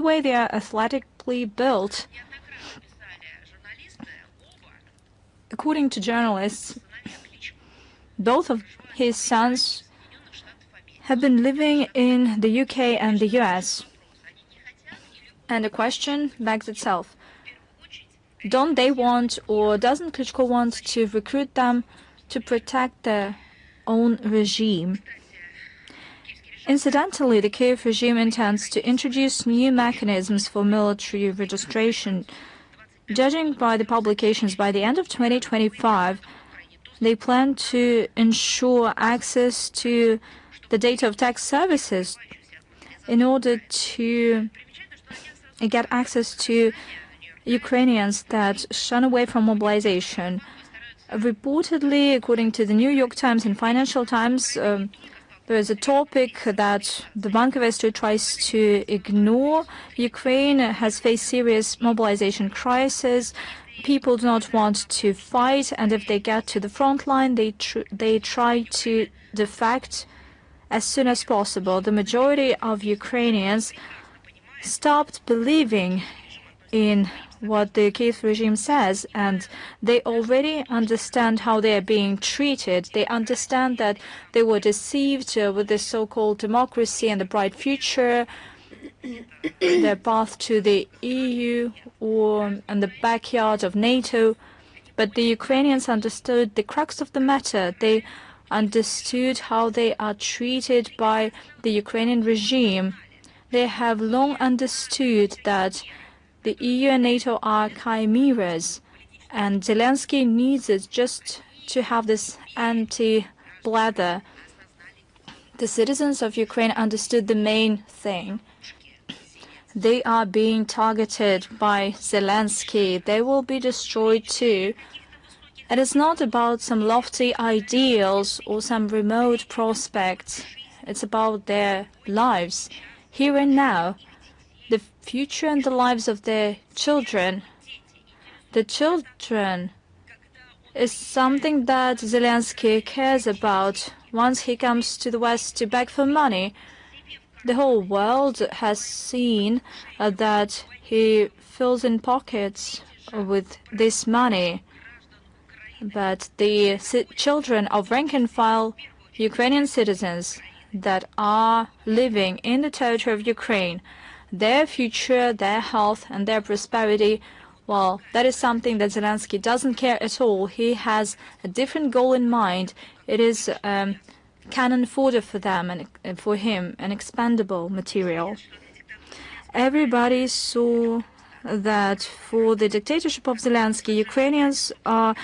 way they are athletically built. According to journalists, both of his sons have been living in the UK and the US. And the question begs itself. Don't they want, or doesn't Klitschko want to recruit them to protect their own regime? Incidentally, the Kyiv regime intends to introduce new mechanisms for military registration. Judging by the publications, by the end of 2025, they plan to ensure access to the data of tax services in order to get access to Ukrainians that shun away from mobilization. Reportedly, according to the New York Times and Financial Times, there is a topic that the Bank of Esther tries to ignore. Ukraine has faced serious mobilization crisis. People do not want to fight, and if they get to the front line, they try to defect as soon as possible. The majority of Ukrainians stopped believing in what the Kyiv regime says, and they already understand how they are being treated. They understand that they were deceived with this so-called democracy and the bright future, their path to the EU and the backyard of NATO. But the Ukrainians understood the crux of the matter. They understood how they are treated by the Ukrainian regime. They have long understood that the EU and NATO are chimeras, and Zelensky needs it just to have this anti-blather. The citizens of Ukraine understood the main thing. They are being targeted by Zelensky. They will be destroyed too. It is not about some lofty ideals or some remote prospects. It's about their lives, here and now. The future and the lives of their children. The children is something that Zelensky cares about. Once he comes to the West to beg for money, the whole world has seen that he fills in pockets with this money. But the children of rank-and-file Ukrainian citizens that are living in the territory of Ukraine, their future, their health, and their prosperity, well, that is something that Zelensky doesn't care at all. He has a different goal in mind. It is cannon fodder for them and for him, an expendable material. Everybody saw that for the dictatorship of Zelensky, Ukrainians are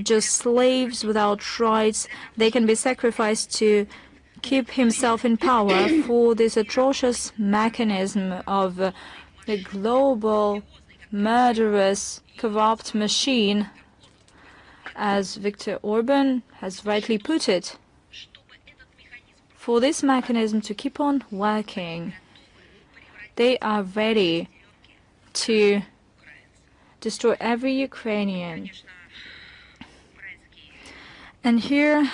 just slaves without rights. They can be sacrificed to keep himself in power. For this atrocious mechanism of the global, murderous, corrupt machine, as Viktor Orban has rightly put it. For this mechanism to keep on working, they are ready to destroy every Ukrainian. And here,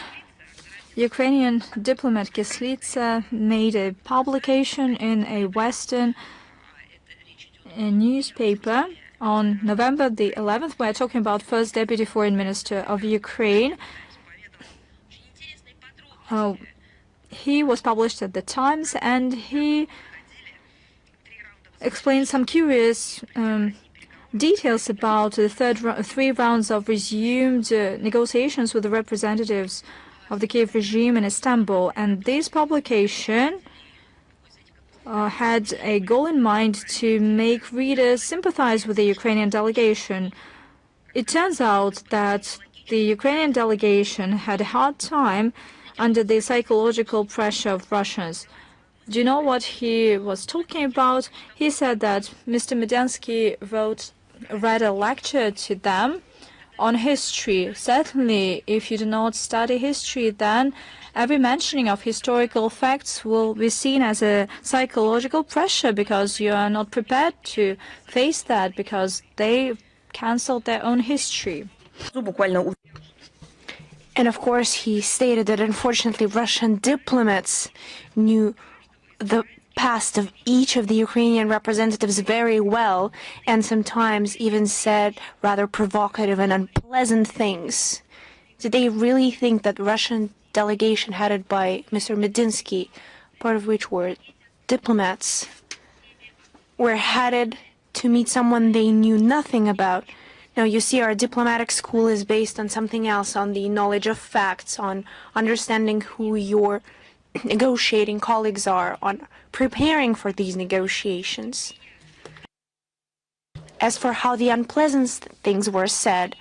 Ukrainian diplomat Kislitsa made a publication in a Western newspaper on November the 11th. We're talking about First Deputy Foreign Minister of Ukraine. He was published at the Times, and he explained some curious details about the three rounds of resumed negotiations with the representatives of the Kyiv regime in Istanbul. And this publication had a goal in mind to make readers sympathize with the Ukrainian delegation. It turns out that the Ukrainian delegation had a hard time under the psychological pressure of Russians. Do you know what he was talking about? He said that Mr. Medensky read a lecture to them on history. Certainly, if you do not study history, then every mentioning of historical facts will be seen as a psychological pressure, because you are not prepared to face that, because they canceled their own history. And of course, he stated that unfortunately Russian diplomats knew the past of each of the Ukrainian representatives very well, and sometimes even said rather provocative and unpleasant things. Did they really think that the Russian delegation headed by Mr. Medinsky, part of which were diplomats, were headed to meet someone they knew nothing about? Now, you see, our diplomatic school is based on something else, on the knowledge of facts, on understanding who your negotiating colleagues are, on preparing for these negotiations. As for how the unpleasant things were said,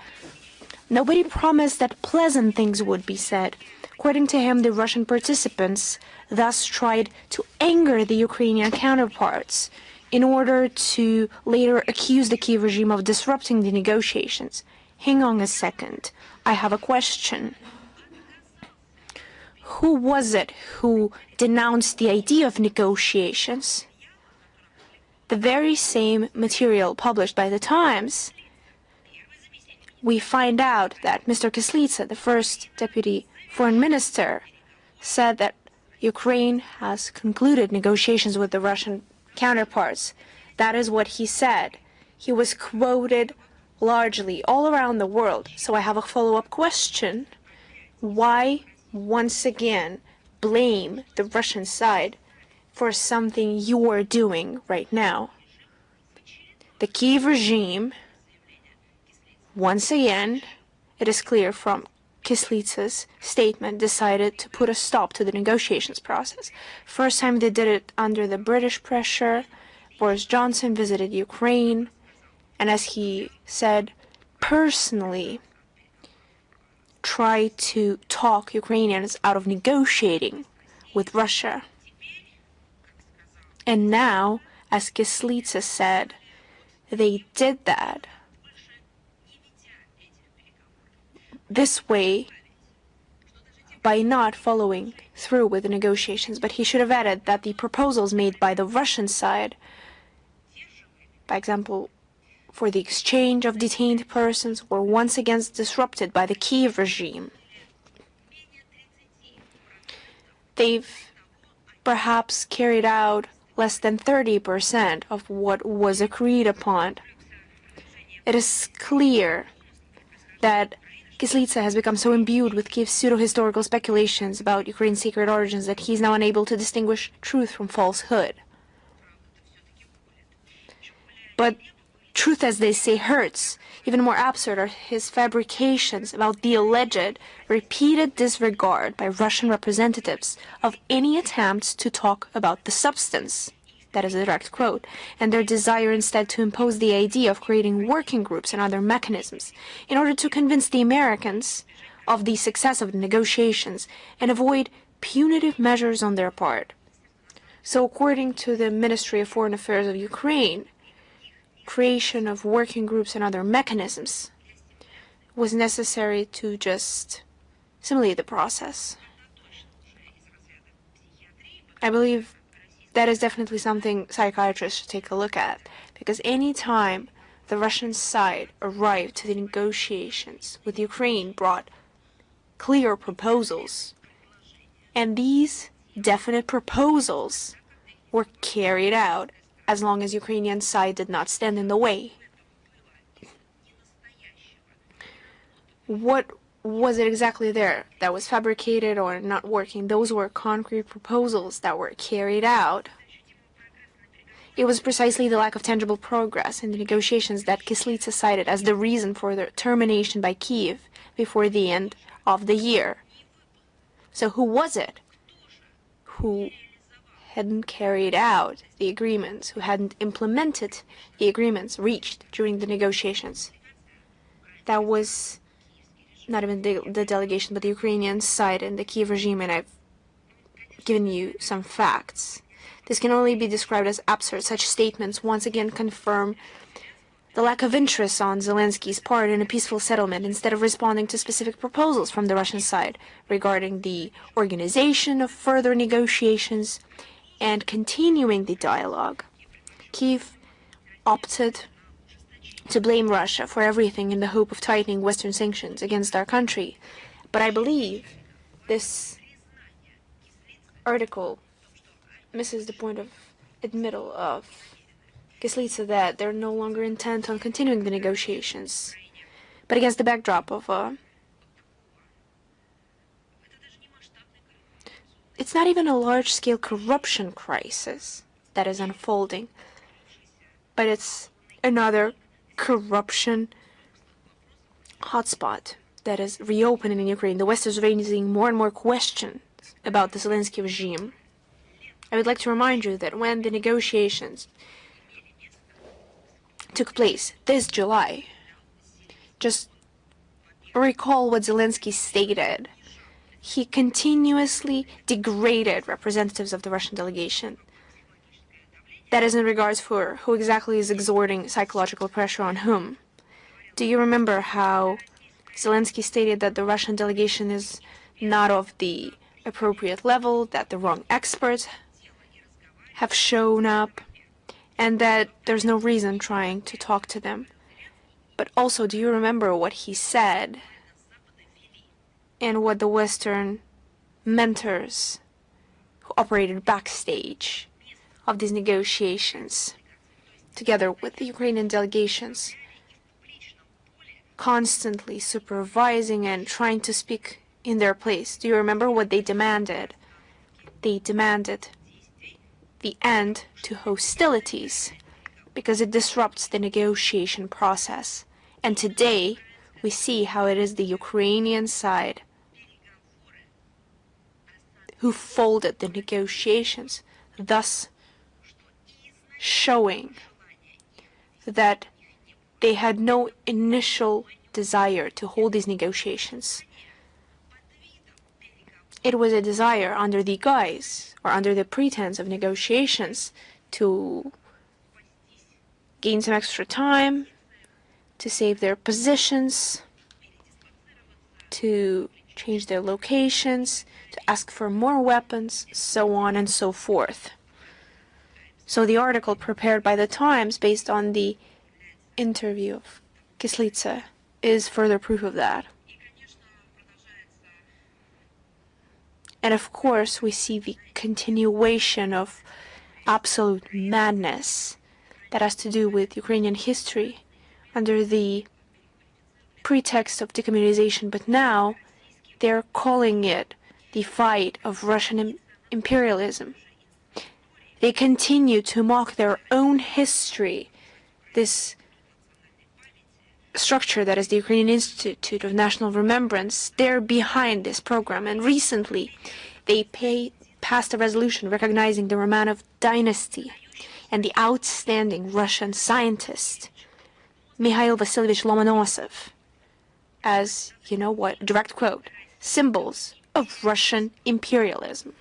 nobody promised that pleasant things would be said. According to him, the Russian participants thus tried to anger the Ukrainian counterparts in order to later accuse the Kyiv regime of disrupting the negotiations. Hang on a second. I have a question. Who was it who denounced the idea of negotiations? The very same material published by the Times. We find out that Mr. Kyslytsya, the first deputy foreign minister, said that Ukraine has concluded negotiations with the Russian counterparts. That is what he said. He was quoted largely all around the world. So I have a follow-up question. Why, once again, blame the Russian side for something you are doing right now? The Kyiv regime, once again, it is clear from Kyslytsa's statement, decided to put a stop to the negotiations process. First time they did it under the British pressure. Boris Johnson visited Ukraine, and as he said, personally tried to talk Ukrainians out of negotiating with Russia. And now, as Kyslytsya said, they did that this way by not following through with the negotiations. But he should have added that the proposals made by the Russian side, by example, for the exchange of detained persons, were once again disrupted by the Kyiv regime. They've perhaps carried out less than 30% of what was agreed upon. It is clear that Kyslytsya has become so imbued with Kyiv's pseudo-historical speculations about Ukraine's secret origins that he is now unable to distinguish truth from falsehood. But truth, as they say, hurts. Even more absurd are his fabrications about the alleged repeated disregard by Russian representatives of any attempts to talk about the substance. That is a direct quote, and their desire instead to impose the idea of creating working groups and other mechanisms in order to convince the Americans of the success of the negotiations and avoid punitive measures on their part. So according to the Ministry of Foreign Affairs of Ukraine, creation of working groups and other mechanisms was necessary to just simulate the process. I believe that is definitely something psychiatrists should take a look at, because any time the Russian side arrived to the negotiations with Ukraine brought clear proposals, and these definite proposals were carried out as long as Ukrainian side did not stand in the way. What was it exactly there that was fabricated or not working? Those were concrete proposals that were carried out. It was precisely the lack of tangible progress in the negotiations that Kyslytsya cited as the reason for their termination by Kyiv before the end of the year. So who was it who hadn't carried out the agreements, who hadn't implemented the agreements reached during the negotiations? That was not even the delegation, but the Ukrainian side and the Kyiv regime, and I've given you some facts. This can only be described as absurd. Such statements once again confirm the lack of interest on Zelensky's part in a peaceful settlement, instead of responding to specific proposals from the Russian side regarding the organization of further negotiations and continuing the dialogue. Kyiv opted to blame Russia for everything in the hope of tightening Western sanctions against our country. But I believe this article misses the point of admittal of Kyslytsya that they're no longer intent on continuing the negotiations. But against the backdrop of it's not even a large-scale corruption crisis that is unfolding, but it's another corruption hotspot that is reopening in Ukraine. The West is raising more and more questions about the Zelensky regime. I would like to remind you that when the negotiations took place this July, just recall what Zelensky stated. He continuously degraded representatives of the Russian delegation. That is in regards for who exactly is exerting psychological pressure on whom. Do you remember how Zelensky stated that the Russian delegation is not of the appropriate level, that the wrong experts have shown up, and that there's no reason trying to talk to them? But also, do you remember what he said and what the Western mentors who operated backstage of these negotiations, together with the Ukrainian delegations, constantly supervising and trying to speak in their place? Do you remember what they demanded? They demanded the end to hostilities because it disrupts the negotiation process. And today, we see how it is the Ukrainian side who folded the negotiations, thus showing that they had no initial desire to hold these negotiations. It was a desire under the guise or under the pretense of negotiations to gain some extra time, to save their positions, to change their locations, to ask for more weapons, so on and so forth. So the article prepared by the Times based on the interview of Kyslytsya is further proof of that. And of course, we see the continuation of absolute madness that has to do with Ukrainian history under the pretext of decommunization, but now they're calling it the fight of Russian imperialism. They continue to mock their own history, this structure that is the Ukrainian Institute of National Remembrance. They're behind this program, and recently they passed a resolution recognizing the Romanov dynasty and the outstanding Russian scientist Mikhail Vasilyevich Lomonosov as, you know what, direct quote, symbols of Russian imperialism.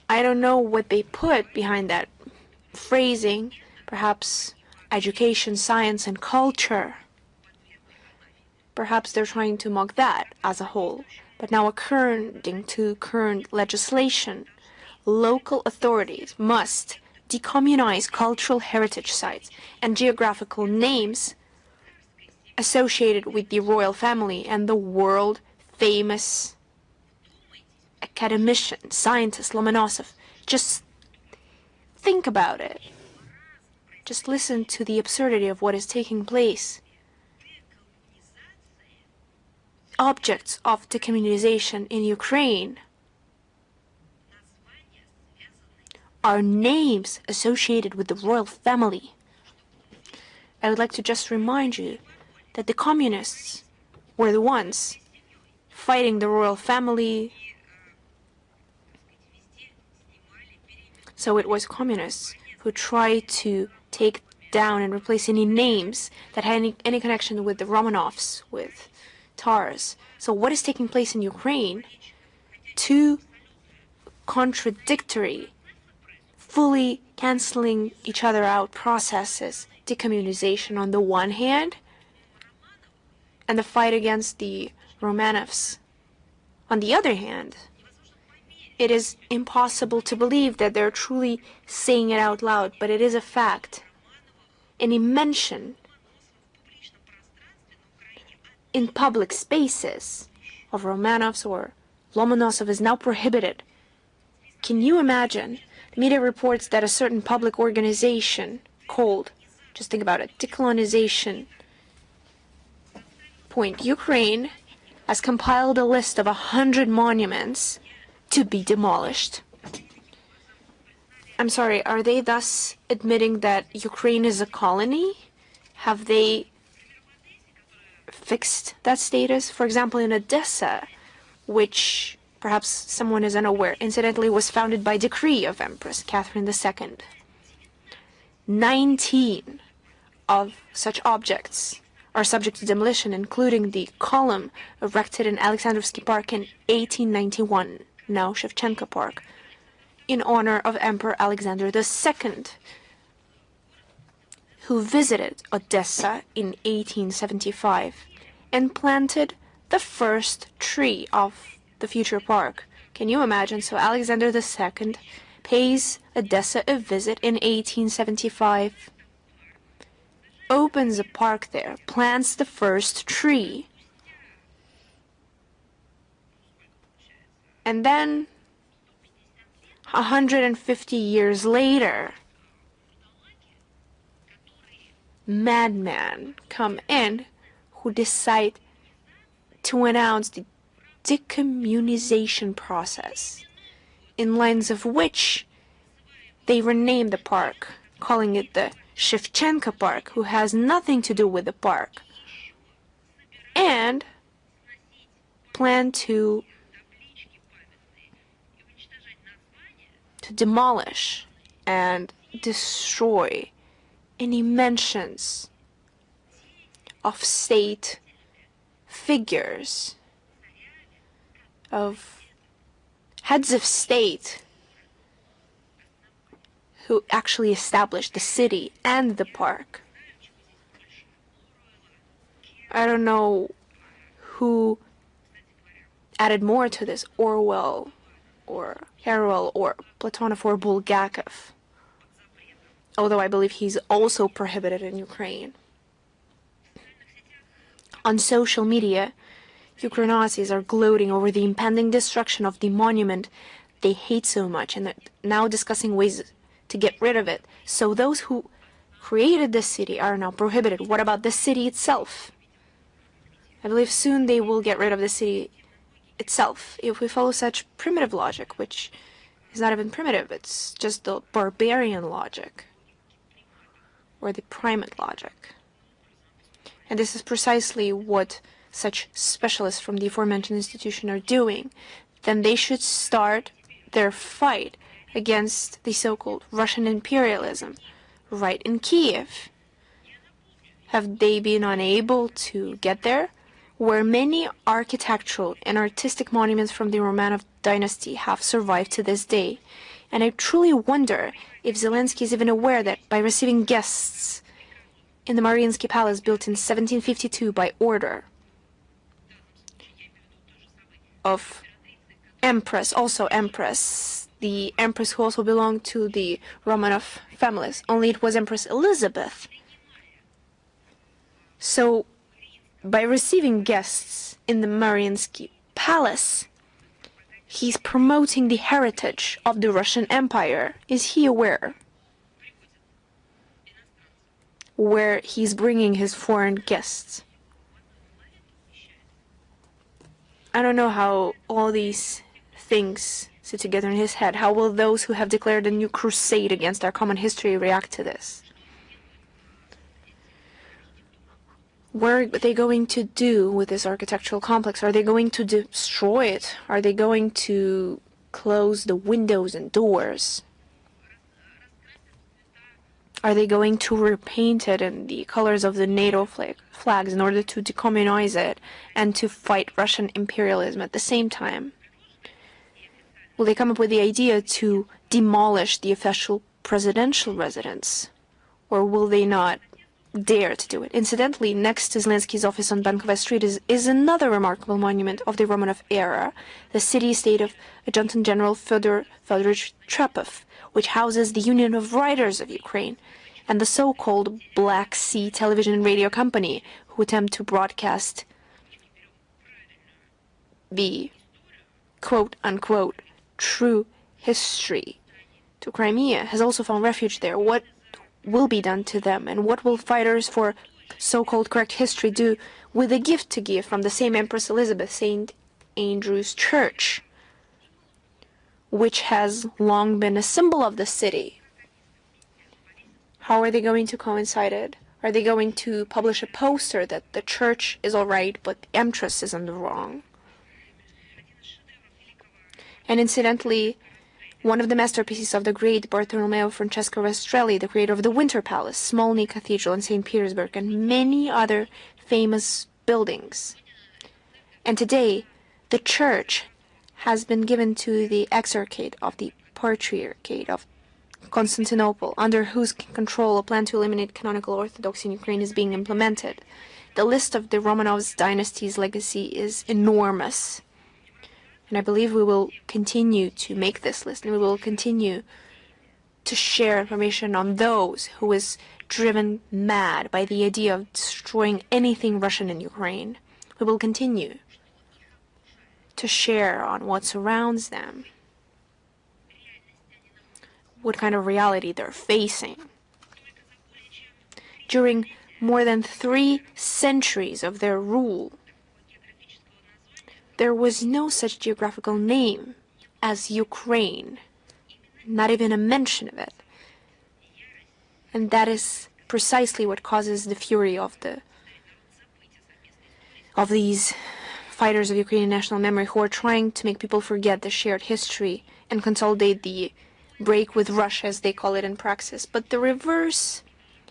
I don't know what they put behind that phrasing, perhaps education, science, and culture. Perhaps they're trying to mock that as a whole. But now, according to current legislation, local authorities must decommunize cultural heritage sites and geographical names associated with the royal family and the world-famous academician, scientist Lomonosov. Just think about it. Just listen to the absurdity of what is taking place. Objects of decommunization in Ukraine are names associated with the royal family. I would like to just remind you that the communists were the ones fighting the royal family. So it was communists who tried to take down and replace any names that had any connection with the Romanovs, with Tars. So what is taking place in Ukraine? Two contradictory, fully canceling each other out processes. Decommunization on the one hand, and the fight against the Romanovs on the other hand. It is impossible to believe that they're truly saying it out loud, but it is a fact. Any mention in public spaces of Romanovs or Lomonosov is now prohibited Can you imagine? The media reports that a certain public organization called, just think about it, Decolonization Point Ukraine has compiled a list of 100 monuments to be demolished. I'm sorry, are they thus admitting that Ukraine is a colony? Have they fixed that status? For example, in Odessa, which perhaps someone is unaware, incidentally was founded by decree of Empress Catherine II. 19 of such objects are subject to demolition, including the column erected in Alexandrovsky Park in 1891, now Shevchenko Park, in honor of Emperor Alexander II, who visited Odessa in 1875 and planted the first tree of the future park. Can you imagine? So Alexander II pays Odessa a visit in 1875, opens a park there, plants the first tree, and then 150 years later, madmen come in who decide to announce the decommunization process, in lines of which they rename the park, calling it the Shevchenko Park, who has nothing to do with the park, and plan to demolish and destroy any mentions of state figures, of heads of state who actually established the city and the park. I don't know who added more to this, Orwell or Harwell or Platonov or Bulgakov, although I believe he's also prohibited in Ukraine. On social media, Ukrainazis are gloating over the impending destruction of the monument they hate so much, and they're now discussing ways to get rid of it. So those who created this city are now prohibited. What about the city itself? I believe soon they will get rid of the city itself, if we follow such primitive logic, which is not even primitive, it's just the barbarian logic, or the primate logic. And this is precisely what such specialists from the aforementioned institution are doing. Then they should start their fight against the so-called Russian imperialism right in Kyiv. Have they been unable to get there? Where many architectural and artistic monuments from the Romanov dynasty have survived to this day. And I truly wonder if Zelensky is even aware that by receiving guests in the Mariinsky Palace built in 1752 by order of Empress, also Empress, the Empress who also belonged to the Romanov families, only it was Empress Elizabeth. So, by receiving guests in the Mariinsky Palace, he's promoting the heritage of the Russian Empire. Is he aware? Where he's bringing his foreign guests. I don't know how all these things sit together in his head. How will those who have declared a new crusade against our common history react to this? What are they going to do with this architectural complex? Are they going to destroy it? Are they going to close the windows and doors? Are they going to repaint it in the colors of the NATO flags in order to decommunize it and to fight Russian imperialism at the same time? Will they come up with the idea to demolish the official presidential residence? Or will they not dare to do it? Incidentally, next to Zelensky's office on Bankova Street is another remarkable monument of the Romanov era, the city-estate of Adjutant General Fyodor Fyodorovich Trepov, which houses the Union of Writers of Ukraine and the so-called Black Sea television and radio company, who attempt to broadcast the quote-unquote true history to Crimea has also found refuge there. What will be done to them, and what will fighters for so-called correct history do with a gift to give from the same Empress Elizabeth, St. Andrew's Church, which has long been a symbol of the city? How are they going to coincide it? Are they going to publish a poster that the church is all right, but the Empress is in the wrong? And incidentally, one of the masterpieces of the great Bartolomeo Francesco Rastrelli, the creator of the Winter Palace, Smolny Cathedral in St. Petersburg, and many other famous buildings. And today, the church has been given to the Exarchate of the Patriarchate of Constantinople, under whose control a plan to eliminate canonical Orthodoxy in Ukraine is being implemented. The list of the Romanovs dynasty's legacy is enormous. And I believe we will continue to make this list, and we will continue to share information on those who is driven mad by the idea of destroying anything Russian in Ukraine. We will continue to share on what surrounds them, what kind of reality they're facing. During more than 3 centuries of their rule, there was no such geographical name as Ukraine, not even a mention of it. And that is precisely what causes the fury of these fighters of Ukrainian national memory, who are trying to make people forget the shared history and consolidate the break with Russia, as they call it in praxis. But the reverse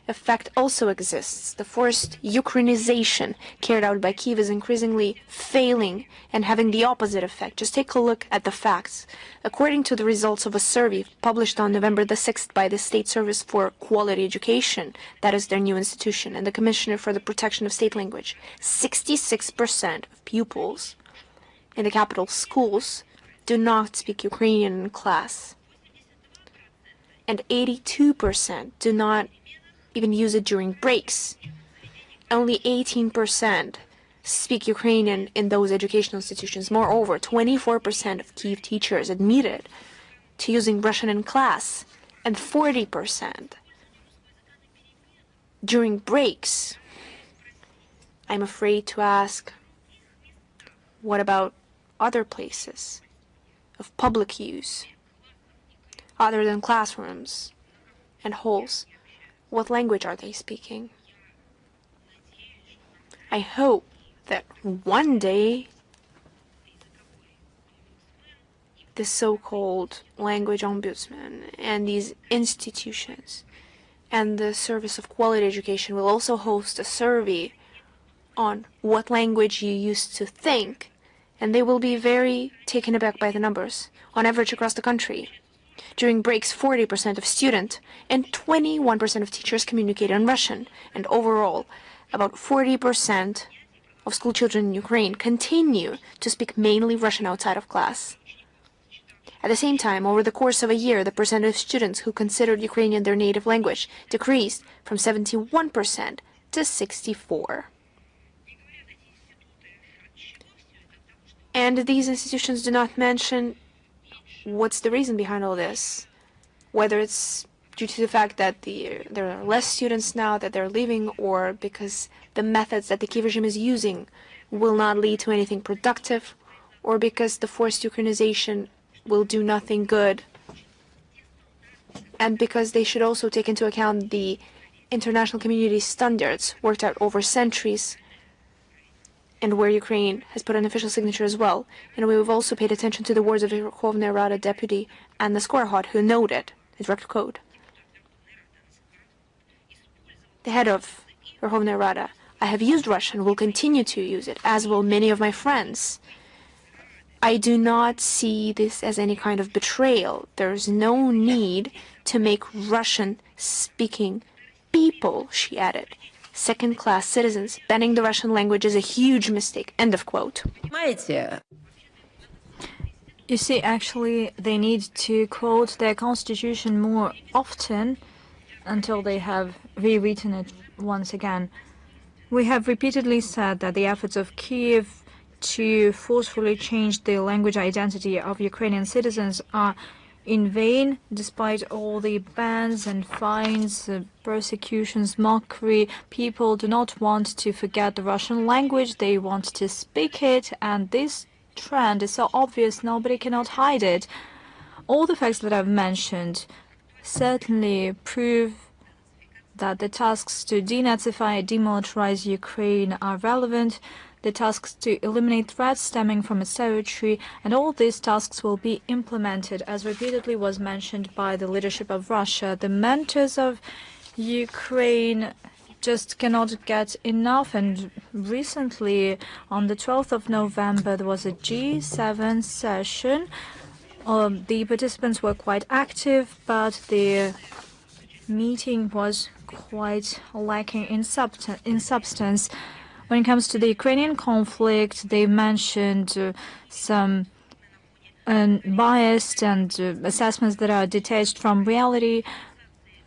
effect also exists. The forced Ukrainization carried out by Kyiv is increasingly failing and having the opposite effect. Just take a look at the facts. According to the results of a survey published on November the 6th by the State Service for Quality Education, that is their new institution, and the Commissioner for the Protection of State Language, 66% of pupils in the capital schools do not speak Ukrainian in class, and 82% do not even use it during breaks. Only 18% speak Ukrainian in those educational institutions. Moreover, 24% of Kyiv teachers admitted to using Russian in class, and 40% during breaks. I'm afraid to ask, what about other places of public use, other than classrooms and halls? What language are they speaking? I hope that one day the so-called language ombudsman and these institutions and the Service of Quality Education will also host a survey on what language you used to think, and they will be very taken aback by the numbers. On average across the country, during breaks, 40% of students and 21% of teachers communicate in Russian, and overall, about 40% of school children in Ukraine continue to speak mainly Russian outside of class. At the same time, over the course of a year, the percentage of students who considered Ukrainian their native language decreased from 71% to 64%. And these institutions do not mention what's the reason behind all this, whether it's due to the fact that there are less students now that they're leaving, or because the methods that the Kyiv regime is using will not lead to anything productive, or because the forced Ukrainization will do nothing good, and because they should also take into account the international community standards worked out over centuries, and where Ukraine has put an official signature as well. And we've also paid attention to the words of the Verkhovna Rada deputy Anna Skorohod, who noted, the direct quote, the head of Verkhovna Rada, "I have used Russian, will continue to use it, as will many of my friends. I do not see this as any kind of betrayal. There's no need to make Russian-speaking people," she added, "second-class citizens. Banning the Russian language is a huge mistake." End of quote. You see, actually, they need to quote their constitution more often until they have rewritten it once again. We have repeatedly said that the efforts of Kyiv to forcefully change the language identity of Ukrainian citizens are in vain, despite all the bans and fines, persecutions, mockery. People do not want to forget the Russian language. They want to speak it, and this trend is so obvious nobody cannot hide it. All the facts that I've mentioned certainly prove that the tasks to denazify and demilitarize Ukraine are relevant, the tasks to eliminate threats stemming from its territory, and all these tasks will be implemented, as repeatedly was mentioned by the leadership of Russia. The mentors of Ukraine just cannot get enough, and recently, on the 12th of November, there was a G7 session. The participants were quite active, but the meeting was quite lacking in substance. When it comes to the Ukrainian conflict, they mentioned some biased and assessments that are detached from reality.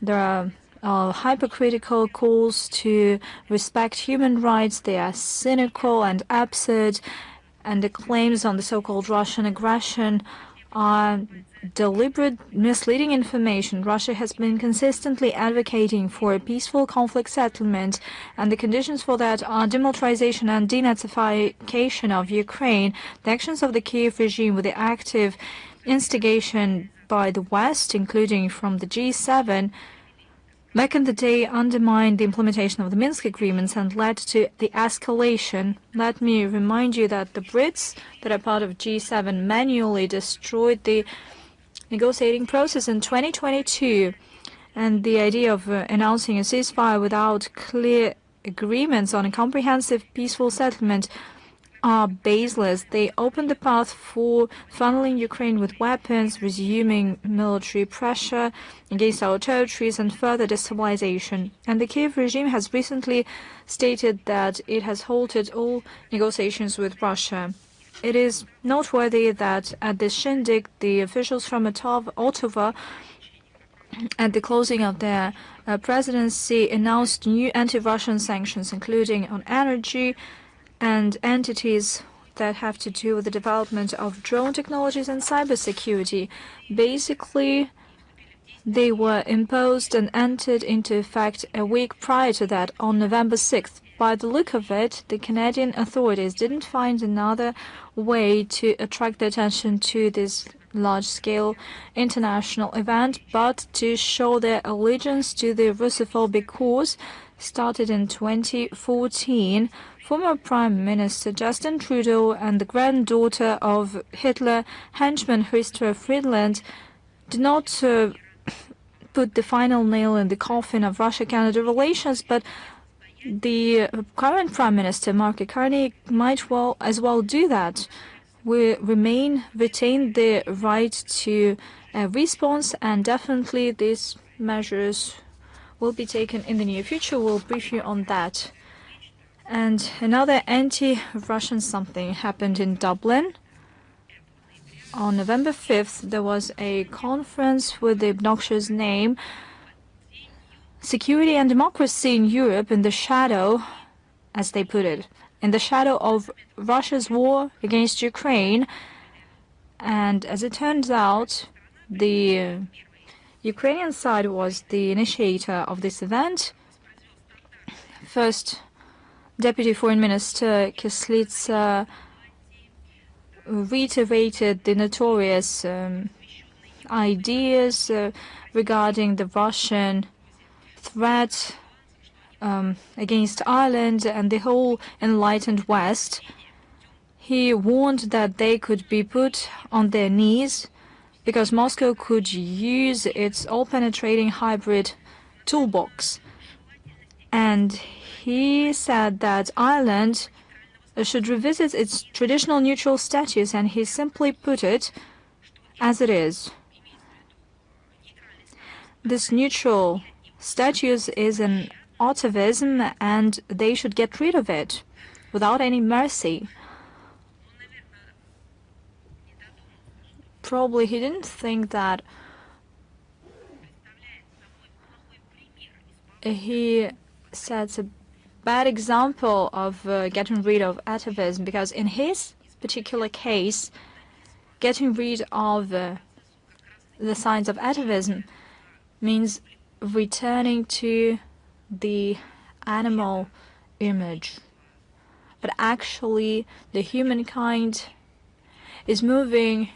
There are hypocritical calls to respect human rights. They are cynical and absurd, and the claims on the so-called Russian aggression are deliberate, misleading information. Russia has been consistently advocating for a peaceful conflict settlement, and the conditions for that are demilitarization and denazification of Ukraine. The actions of the Kyiv regime, with the active instigation by the West, including from the G7, back in the day, undermined the implementation of the Minsk agreements and led to the escalation. Let me remind you that the Brits, that are part of G7, manually destroyed the negotiating process in 2022, and the idea of announcing a ceasefire without clear agreements on a comprehensive peaceful settlement are baseless. They open the path for funneling Ukraine with weapons, resuming military pressure against our territories, and further destabilization. And the Kyiv regime has recently stated that it has halted all negotiations with Russia. It is noteworthy that at this shindig, the officials from Ottawa, at the closing of their presidency, announced new anti-Russian sanctions, including on energy and entities that have to do with the development of drone technologies and cybersecurity. Basically, they were imposed and entered into effect a week prior to that, on November 6th. By the look of it, the Canadian authorities didn't find another way to attract the attention to this large-scale international event, but to show their allegiance to the Russophobic cause started in 2014. Former Prime Minister Justin Trudeau and the granddaughter of Hitler henchman Christopher Friedland did not put the final nail in the coffin of Russia-Canada relations, but the current Prime Minister, Mark Carney, might as well do that. We retain the right to a response, and definitely these measures will be taken in the near future. We'll brief you on that. And another anti-Russian something happened in Dublin. On November 5th, there was a conference with the obnoxious name Security and Democracy in Europe in the shadow, as they put it, in the shadow of Russia's war against Ukraine. And as it turns out, the Ukrainian side was the initiator of this event. First, Deputy Foreign Minister Kyslytsya reiterated the notorious ideas regarding the Russian threat against Ireland and the whole enlightened West. He warned that they could be put on their knees because Moscow could use its all-penetrating hybrid toolbox. And he said that Ireland should revisit its traditional neutral status, and he simply put it as it is. This neutral status is an atavism, and they should get rid of it without any mercy. Probably he didn't think that he sets a bad example of getting rid of atavism, because in his particular case, getting rid of the signs of atavism, means returning to the animal image. But actually, the humankind is moving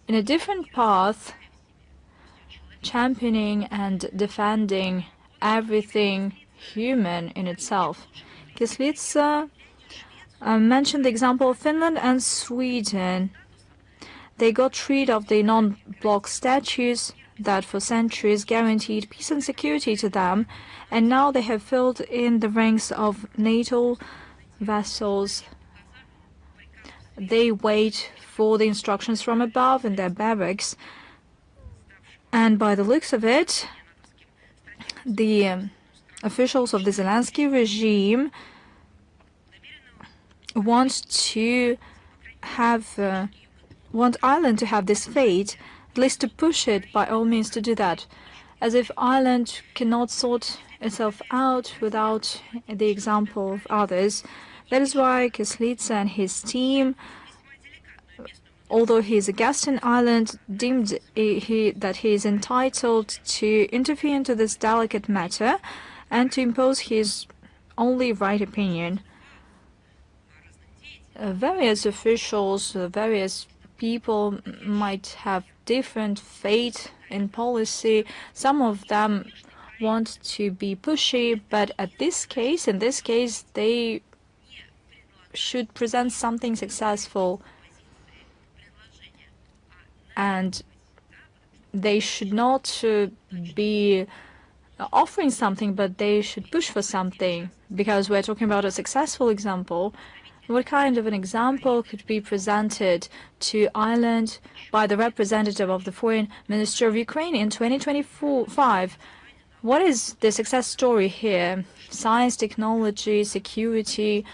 in a different path, championing and defending everything human in itself. Kyslytsya mentioned the example of Finland and Sweden. They got rid of the non-block statues that for centuries guaranteed peace and security to them, and now they have filled in the ranks of NATO vessels. They wait for the instructions from above in their barracks, and by the looks of it, the officials of the Zelensky regime want Ireland to have this fate, at least to push it by all means to do that, as if Ireland cannot sort itself out without the example of others. That is why Kyslytsya and his team, although he is a guest in Ireland, deemed that he is entitled to interfere into this delicate matter and to impose his only right opinion. Various officials, various people might have different fate in policy. Some of them want to be pushy, but in this case, they should present something successful, and they should not be offering something, but they should push for something, because we're talking about a successful example. What kind of an example could be presented to Ireland by the representative of the Foreign Minister of Ukraine in 2025? What is the success story here? Science, technology, security.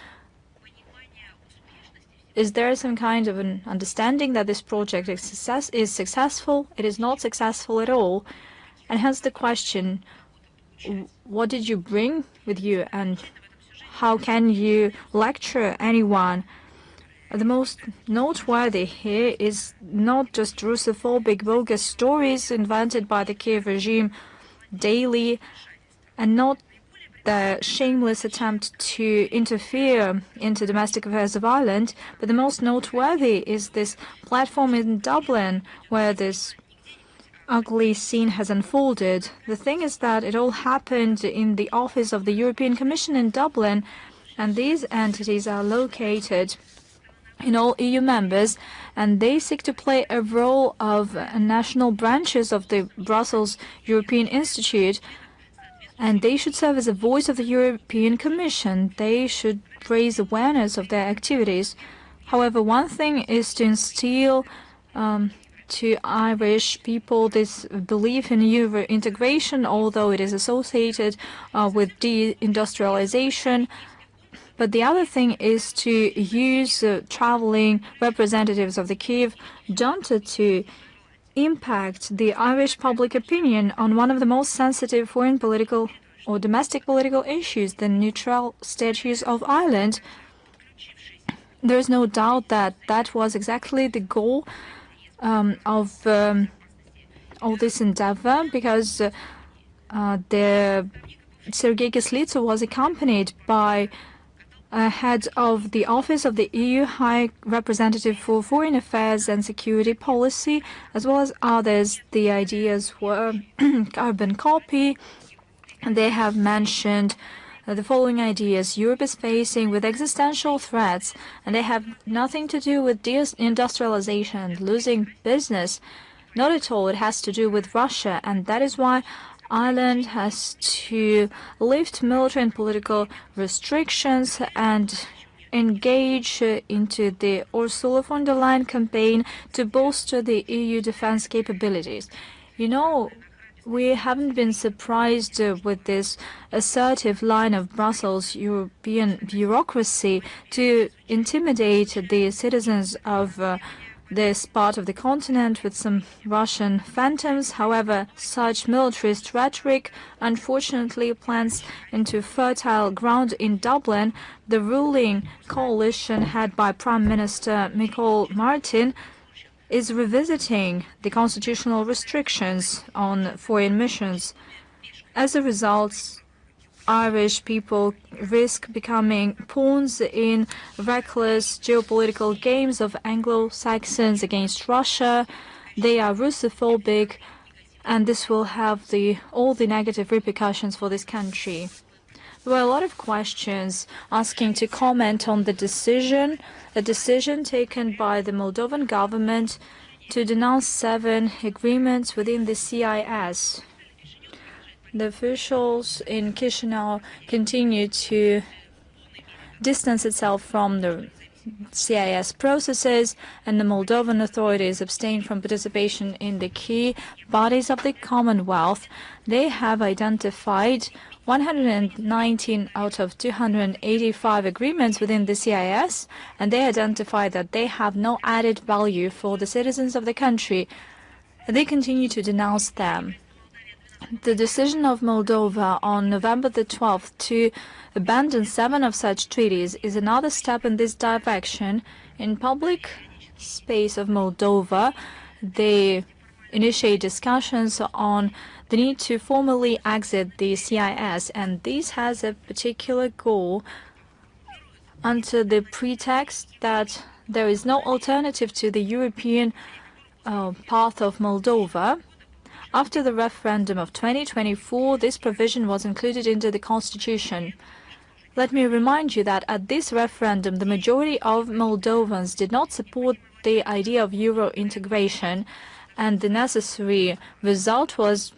Is there some kind of an understanding that this project is successful? It is not successful at all. And hence the question, what did you bring with you, and how can you lecture anyone? The most noteworthy here is not just Russophobic bogus stories invented by the Kyiv regime daily, and not the shameless attempt to interfere into domestic affairs of Ireland, but the most noteworthy is this platform in Dublin where this ugly scene has unfolded. The thing is that it all happened in the office of the European Commission in Dublin, and these entities are located in all EU members, and they seek to play a role of national branches of the Brussels European Institute, and they should serve as a voice of the European Commission. They should raise awareness of their activities. However, one thing is to instill to Irish people this belief in Euro integration, although it is associated with deindustrialization. But the other thing is to use traveling representatives of the Kyiv junta to impact the Irish public opinion on one of the most sensitive foreign political or domestic political issues, the neutral status of Ireland. There is no doubt that that was exactly the goal of all this endeavor, because Sergei Kyslytsya was accompanied by head of the Office of the EU High Representative for Foreign Affairs and Security Policy, as well as others. The ideas were carbon copy. They have mentioned the following ideas. Europe is facing with existential threats, and they have nothing to do with deindustrialization and losing business. Not at all. It has to do with Russia, and that is why Ireland has to lift military and political restrictions and engage into the Ursula von der Leyen campaign to bolster the EU defense capabilities. You know, we haven't been surprised with this assertive line of Brussels European bureaucracy to intimidate the citizens of this part of the continent with some Russian phantoms. However, such militarist rhetoric unfortunately plants into fertile ground in Dublin. The ruling coalition head by Prime Minister Michael Martin is revisiting the constitutional restrictions on foreign missions. As a result, Irish people risk becoming pawns in reckless geopolitical games of Anglo-Saxons against Russia. They are Russophobic, and this will have all the negative repercussions for this country. There were a lot of questions asking to comment on the decision taken by the Moldovan government to denounce 7 agreements within the CIS. The officials in Chisinau continue to distance itself from the CIS processes, and the Moldovan authorities abstain from participation in the key bodies of the Commonwealth. They have identified 119 out of 285 agreements within the CIS, and they identify that they have no added value for the citizens of the country. They continue to denounce them. The decision of Moldova on November the 12th to abandon 7 of such treaties is another step in this direction. In public space of Moldova, they initiate discussions on the need to formally exit the CIS, and this has a particular goal under the pretext that there is no alternative to the European path of Moldova. After the referendum of 2024, this provision was included into the constitution. Let me remind you that at this referendum, the majority of Moldovans did not support the idea of Euro integration, and the necessary result was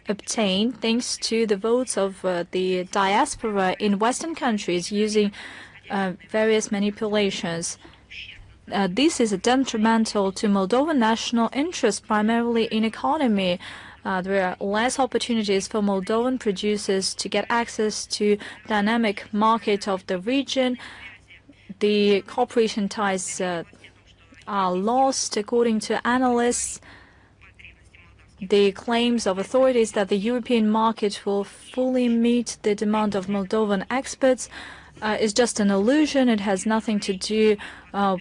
obtained thanks to the votes of the diaspora in Western countries using various manipulations. This is detrimental to Moldovan national interest, primarily in economy. There are less opportunities for Moldovan producers to get access to dynamic market of the region. The cooperation ties are lost, according to analysts. The claims of authorities that the European market will fully meet the demand of Moldovan experts is just an illusion. It has nothing to do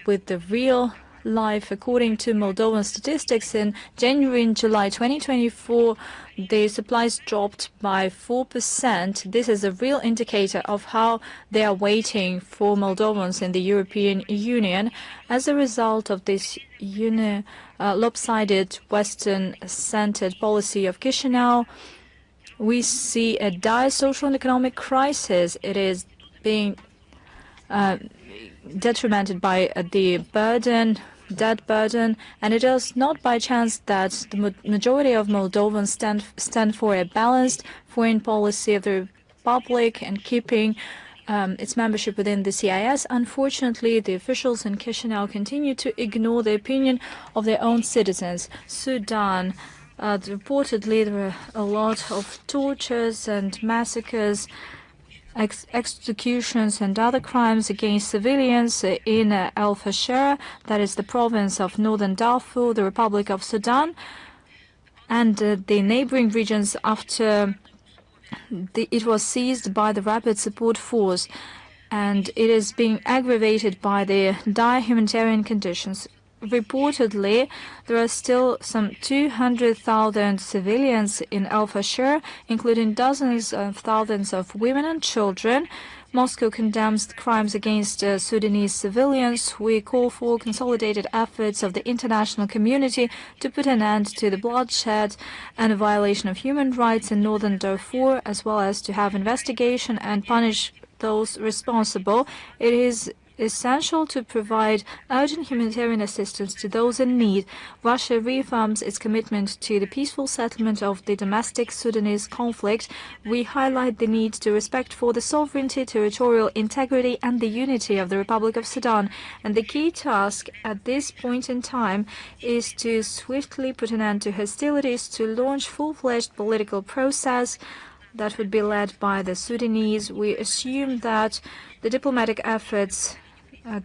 with the real life. According to Moldovan statistics, in January and July 2024, the supplies dropped by 4%. This is a real indicator of how they are waiting for Moldovans in the European Union. As a result of this lopsided Western-centered policy of Chisinau, we see a dire social and economic crisis. It is being detrimented by the debt burden, and it is not by chance that the majority of Moldovans stand for a balanced foreign policy of the Republic and keeping its membership within the CIS. Unfortunately, the officials in Chisinau continue to ignore the opinion of their own citizens. Sudan, reportedly, there are a lot of tortures and massacres, executions and other crimes against civilians in El Fasher, that is the province of Northern Darfur, the Republic of Sudan, and the neighboring regions after it was seized by the Rapid Support Force, and it is being aggravated by the dire humanitarian conditions. Reportedly, there are still some 200,000 civilians in El Fasher, including dozens of thousands of women and children. Moscow condemns crimes against Sudanese civilians. We call for consolidated efforts of the international community to put an end to the bloodshed and violation of human rights in northern Darfur, as well as to have investigation and punish those responsible. It is essential to provide urgent humanitarian assistance to those in need. Russia reaffirms its commitment to the peaceful settlement of the domestic Sudanese conflict. We highlight the need to respect for the sovereignty, territorial integrity, and the unity of the Republic of Sudan. And the key task at this point in time is to swiftly put an end to hostilities, to launch full-fledged political process that would be led by the Sudanese. We assume that the diplomatic efforts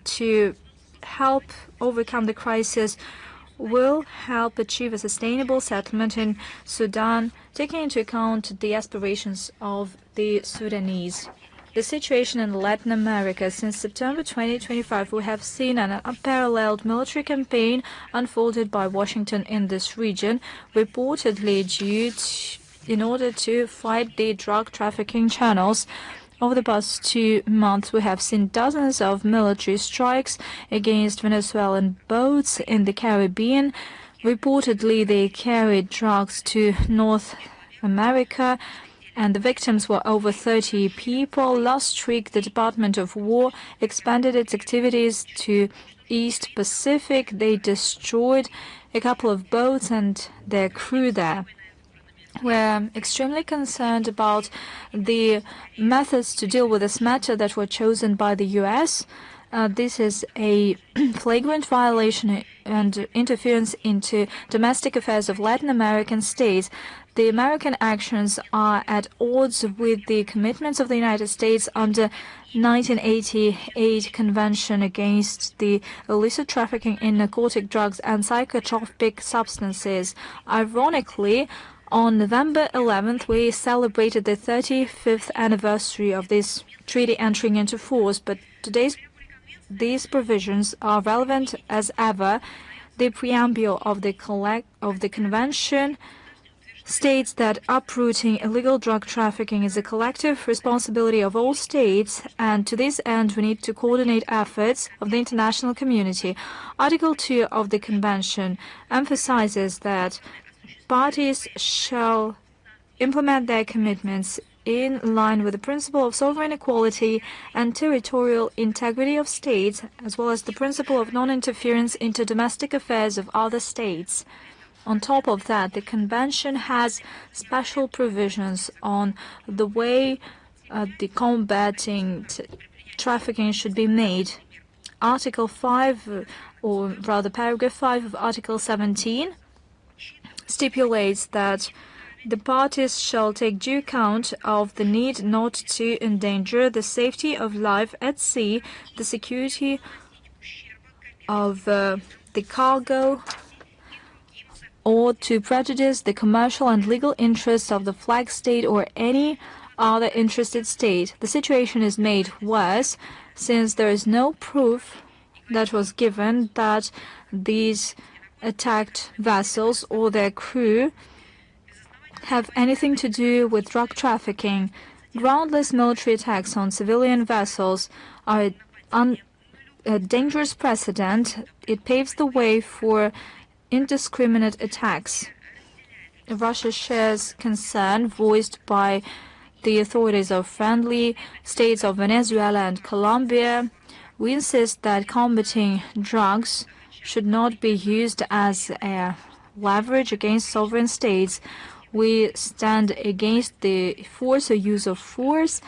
to help overcome the crisis will help achieve a sustainable settlement in Sudan, taking into account the aspirations of the Sudanese. the situation in Latin America. Since September 2025, we have seen an unparalleled military campaign unfolded by Washington in this region, reportedly in order to fight the drug trafficking channels. Over the past 2 months, we have seen dozens of military strikes against Venezuelan boats in the Caribbean. Reportedly, they carried drugs to North America, and the victims were over 30 people. Last week, the Department of War expanded its activities to East Pacific. They destroyed a couple of boats and their crew there. We're extremely concerned about the methods to deal with this matter that were chosen by the U.S. This is a flagrant violation and interference into domestic affairs of Latin American states. The American actions are at odds with the commitments of the United States under 1988 Convention against the illicit trafficking in narcotic drugs and psychotropic substances. Ironically, on November 11th, we celebrated the 35th anniversary of this treaty entering into force, but these provisions are relevant as ever. The preamble of the convention states that uprooting illegal drug trafficking is a collective responsibility of all states, and to this end we need to coordinate efforts of the international community. Article 2 of the convention emphasizes that parties shall implement their commitments in line with the principle of sovereign equality and territorial integrity of states, as well as the principle of non-interference into domestic affairs of other states. On top of that, the Convention has special provisions on the way the combating trafficking should be made. Article 5, or rather paragraph 5 of Article 17, stipulates that the parties shall take due account of the need not to endanger the safety of life at sea, the security of the cargo, or to prejudice the commercial and legal interests of the flag state or any other interested state. The situation is made worse since there is no proof that was given that these attacked vessels or their crew have anything to do with drug trafficking. Groundless military attacks on civilian vessels are a dangerous precedent. It paves the way for indiscriminate attacks. Russia shares concern voiced by the authorities of friendly states of Venezuela and Colombia. We insist that combating drugs should not be used as a leverage against sovereign states. We stand against the force or use of force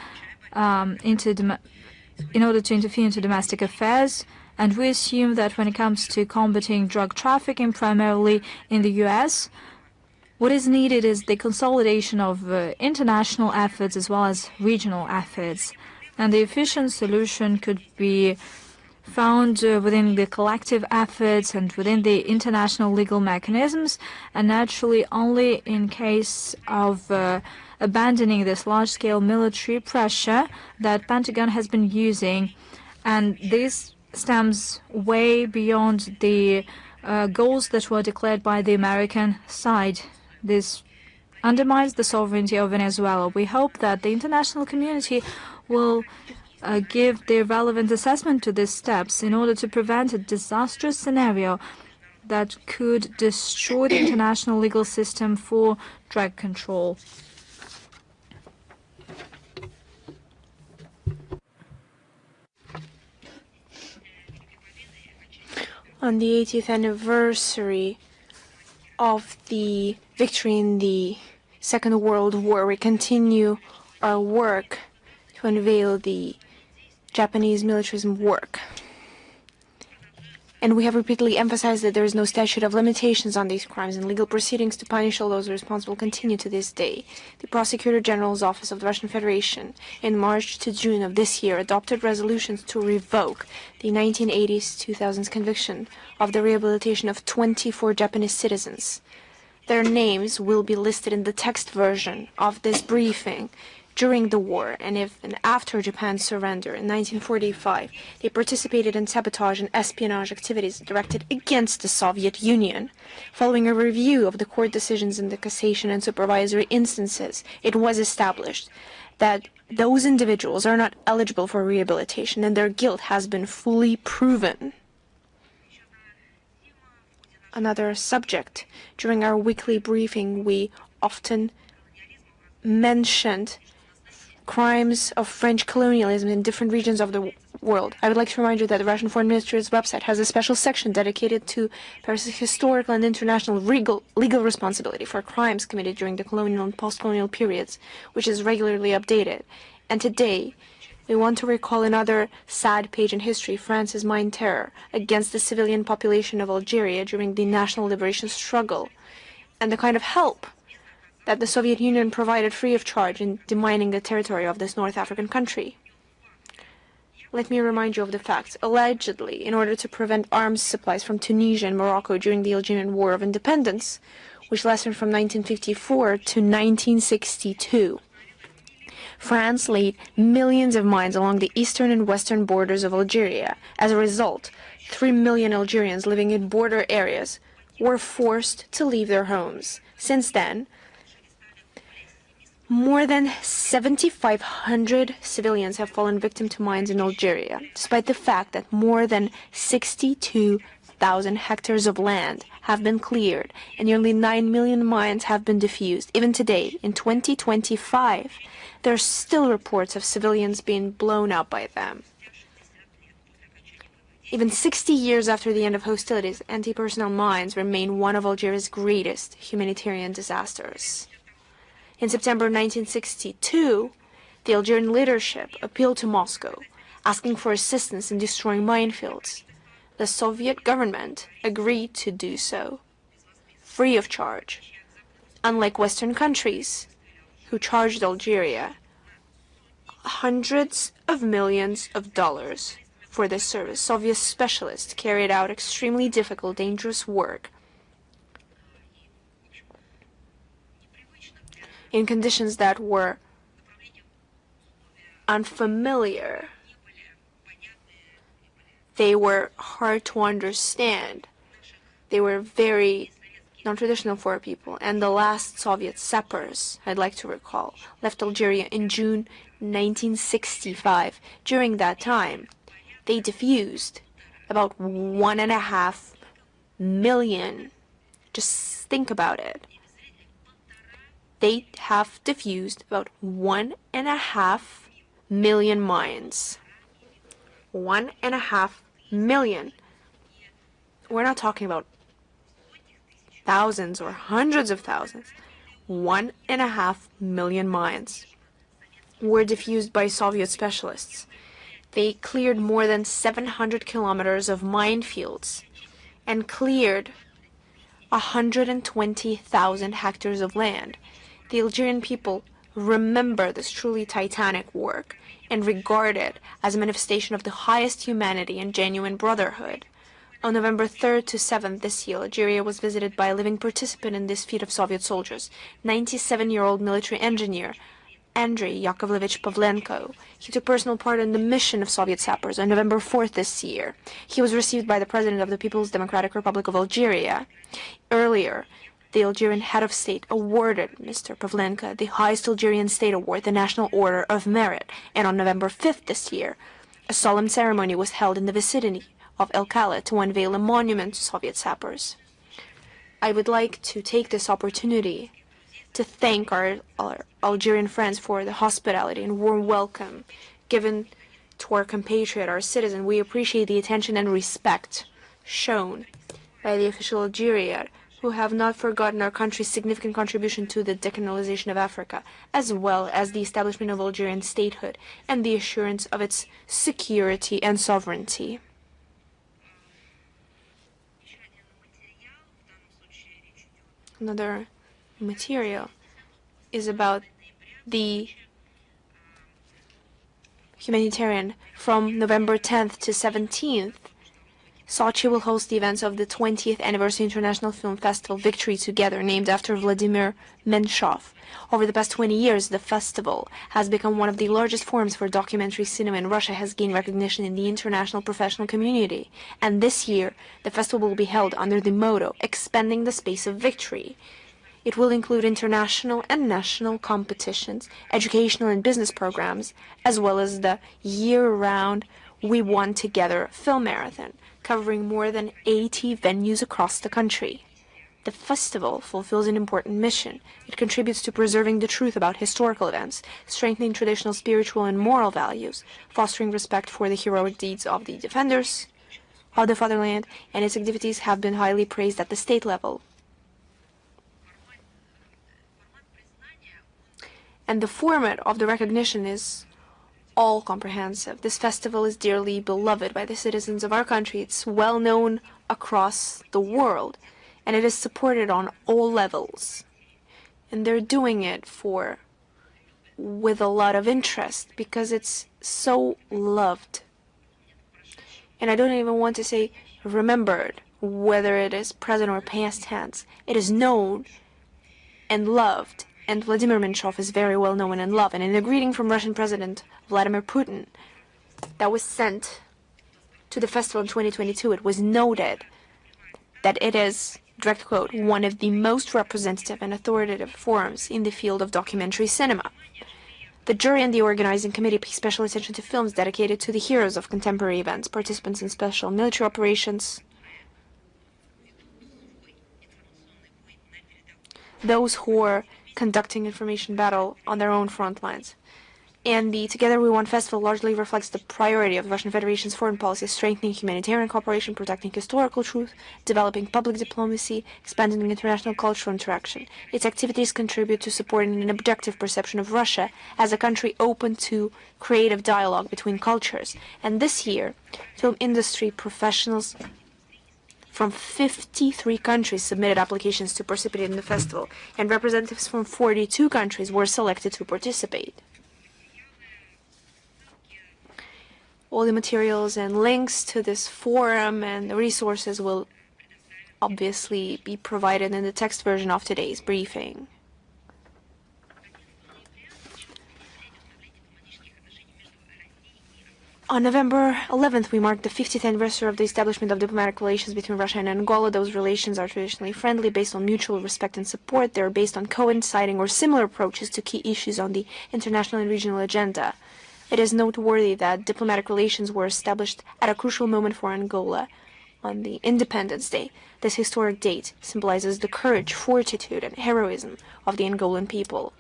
in order to interfere into domestic affairs, and we assume that when it comes to combating drug trafficking, primarily in the U.S., what is needed is the consolidation of international efforts as well as regional efforts, and the efficient solution could be found within the collective efforts and within the international legal mechanisms, and naturally only in case of abandoning this large-scale military pressure that Pentagon has been using. And this stems way beyond the goals that were declared by the American side. This undermines the sovereignty of Venezuela. We hope that the international community will give the relevant assessment to these steps in order to prevent a disastrous scenario that could destroy the international legal system for drug control. On the 80th anniversary of the victory in the Second World War, we continue our work to unveil the Japanese militarism work. And we have repeatedly emphasized that there is no statute of limitations on these crimes, and legal proceedings to punish all those responsible continue to this day. The Prosecutor General's Office of the Russian Federation, in March to June of this year, adopted resolutions to revoke the 1980s-2000s conviction of the rehabilitation of 24 Japanese citizens. Their names will be listed in the text version of this briefing. during the war and even after Japan's surrender in 1945, they participated in sabotage and espionage activities directed against the Soviet Union. Following a review of the court decisions in the cassation and supervisory instances, it was established that those individuals are not eligible for rehabilitation and their guilt has been fully proven. Another subject. During our weekly briefing, we often mentioned crimes of French colonialism in different regions of the world. I would like to remind you that the Russian Foreign Minister's website has a special section dedicated to Paris' historical and international legal responsibility for crimes committed during the colonial and post-colonial periods, which is regularly updated. And today, we want to recall another sad page in history, France's mine terror against the civilian population of Algeria during the national liberation struggle, and the kind of help that the Soviet Union provided free of charge in demining the territory of this North African country. Let me remind you of the facts. Allegedly, in order to prevent arms supplies from Tunisia and Morocco during the Algerian War of Independence, which lasted from 1954 to 1962, France laid millions of mines along the eastern and western borders of Algeria. As a result, 3 million Algerians living in border areas were forced to leave their homes. Since then, more than 7,500 civilians have fallen victim to mines in Algeria, despite the fact that more than 62,000 hectares of land have been cleared and nearly 9 million mines have been defused. Even today, in 2025, there are still reports of civilians being blown up by them. Even 60 years after the end of hostilities, anti-personnel mines remain one of Algeria's greatest humanitarian disasters. In September 1962, the Algerian leadership appealed to Moscow, asking for assistance in destroying minefields. The Soviet government agreed to do so, free of charge, unlike Western countries, who charged Algeria hundreds of millions of dollars for this service. Soviet specialists carried out extremely difficult, dangerous work in conditions that were unfamiliar. They were hard to understand. They were very non-traditional for our people. And the last Soviet sappers, I'd like to recall, left Algeria in June 1965. During that time, they defused about 1.5 million. Just think about it. They have defused about 1.5 million mines. 1.5 million. We're not talking about thousands or hundreds of thousands. 1.5 million mines were defused by Soviet specialists. They cleared more than 700 kilometers of minefields and cleared 120,000 hectares of land. The Algerian people remember this truly titanic work and regard it as a manifestation of the highest humanity and genuine brotherhood. On November 3rd to 7th this year, Algeria was visited by a living participant in this feat of Soviet soldiers, 97-year-old military engineer Andrei Yakovlevich Pavlenko. He took personal part in the mission of Soviet sappers on November 4th this year. He was received by the President of the People's Democratic Republic of Algeria. Earlier, the Algerian head of state awarded Mr. Pavlenka the highest Algerian state award, the National Order of Merit, and on November 5th this year, a solemn ceremony was held in the vicinity of El Kala to unveil a monument to Soviet sappers. I would like to take this opportunity to thank our Algerian friends for the hospitality and warm welcome given to our compatriot, our citizen. We appreciate the attention and respect shown by the official Algeria, who have not forgotten our country's significant contribution to the decolonization of Africa, as well as the establishment of Algerian statehood and the assurance of its security and sovereignty. Another material is about the humanitarian from November 10th to 17th. Sochi will host the events of the 20th Anniversary International Film Festival Victory Together, named after Vladimir Menshov. Over the past 20 years, the festival has become one of the largest forums for documentary cinema in Russia, has gained recognition in the international professional community. And this year, the festival will be held under the motto, Expanding the Space of Victory. It will include international and national competitions, educational and business programs, as well as the year-round We Won Together film marathon, covering more than 80 venues across the country. The festival fulfills an important mission. It contributes to preserving the truth about historical events, strengthening traditional spiritual and moral values, fostering respect for the heroic deeds of the defenders of the fatherland, and its activities have been highly praised at the state level. And the format of the recognition is all-comprehensive. This festival is dearly beloved by the citizens of our country. It's well known across the world, and it is supported on all levels. And they're doing it with a lot of interest because it's so loved. And I don't even want to say remembered, whether it is present or past tense. It is known and loved. And Vladimir Menshov is very well known and loved. And in a greeting from Russian President Vladimir Putin that was sent to the festival in 2022, it was noted that it is, direct quote, one of the most representative and authoritative forums in the field of documentary cinema. The jury and the organizing committee pay special attention to films dedicated to the heroes of contemporary events, participants in special military operations, those who are conducting information battle on their own front lines. And the Together We Won Festival largely reflects the priority of the Russian Federation's foreign policy, strengthening humanitarian cooperation, protecting historical truth, developing public diplomacy, expanding international cultural interaction. Its activities contribute to supporting an objective perception of Russia as a country open to creative dialogue between cultures. And this year, film industry professionals from 53 countries submitted applications to participate in the festival, and representatives from 42 countries were selected to participate. All the materials and links to this forum and the resources will obviously be provided in the text version of today's briefing. On November 11th, we marked the 50th anniversary of the establishment of diplomatic relations between Russia and Angola. Those relations are traditionally friendly, based on mutual respect and support. They are based on coinciding or similar approaches to key issues on the international and regional agenda. It is noteworthy that diplomatic relations were established at a crucial moment for Angola on the Independence Day. This historic date symbolizes the courage, fortitude, and heroism of the Angolan people.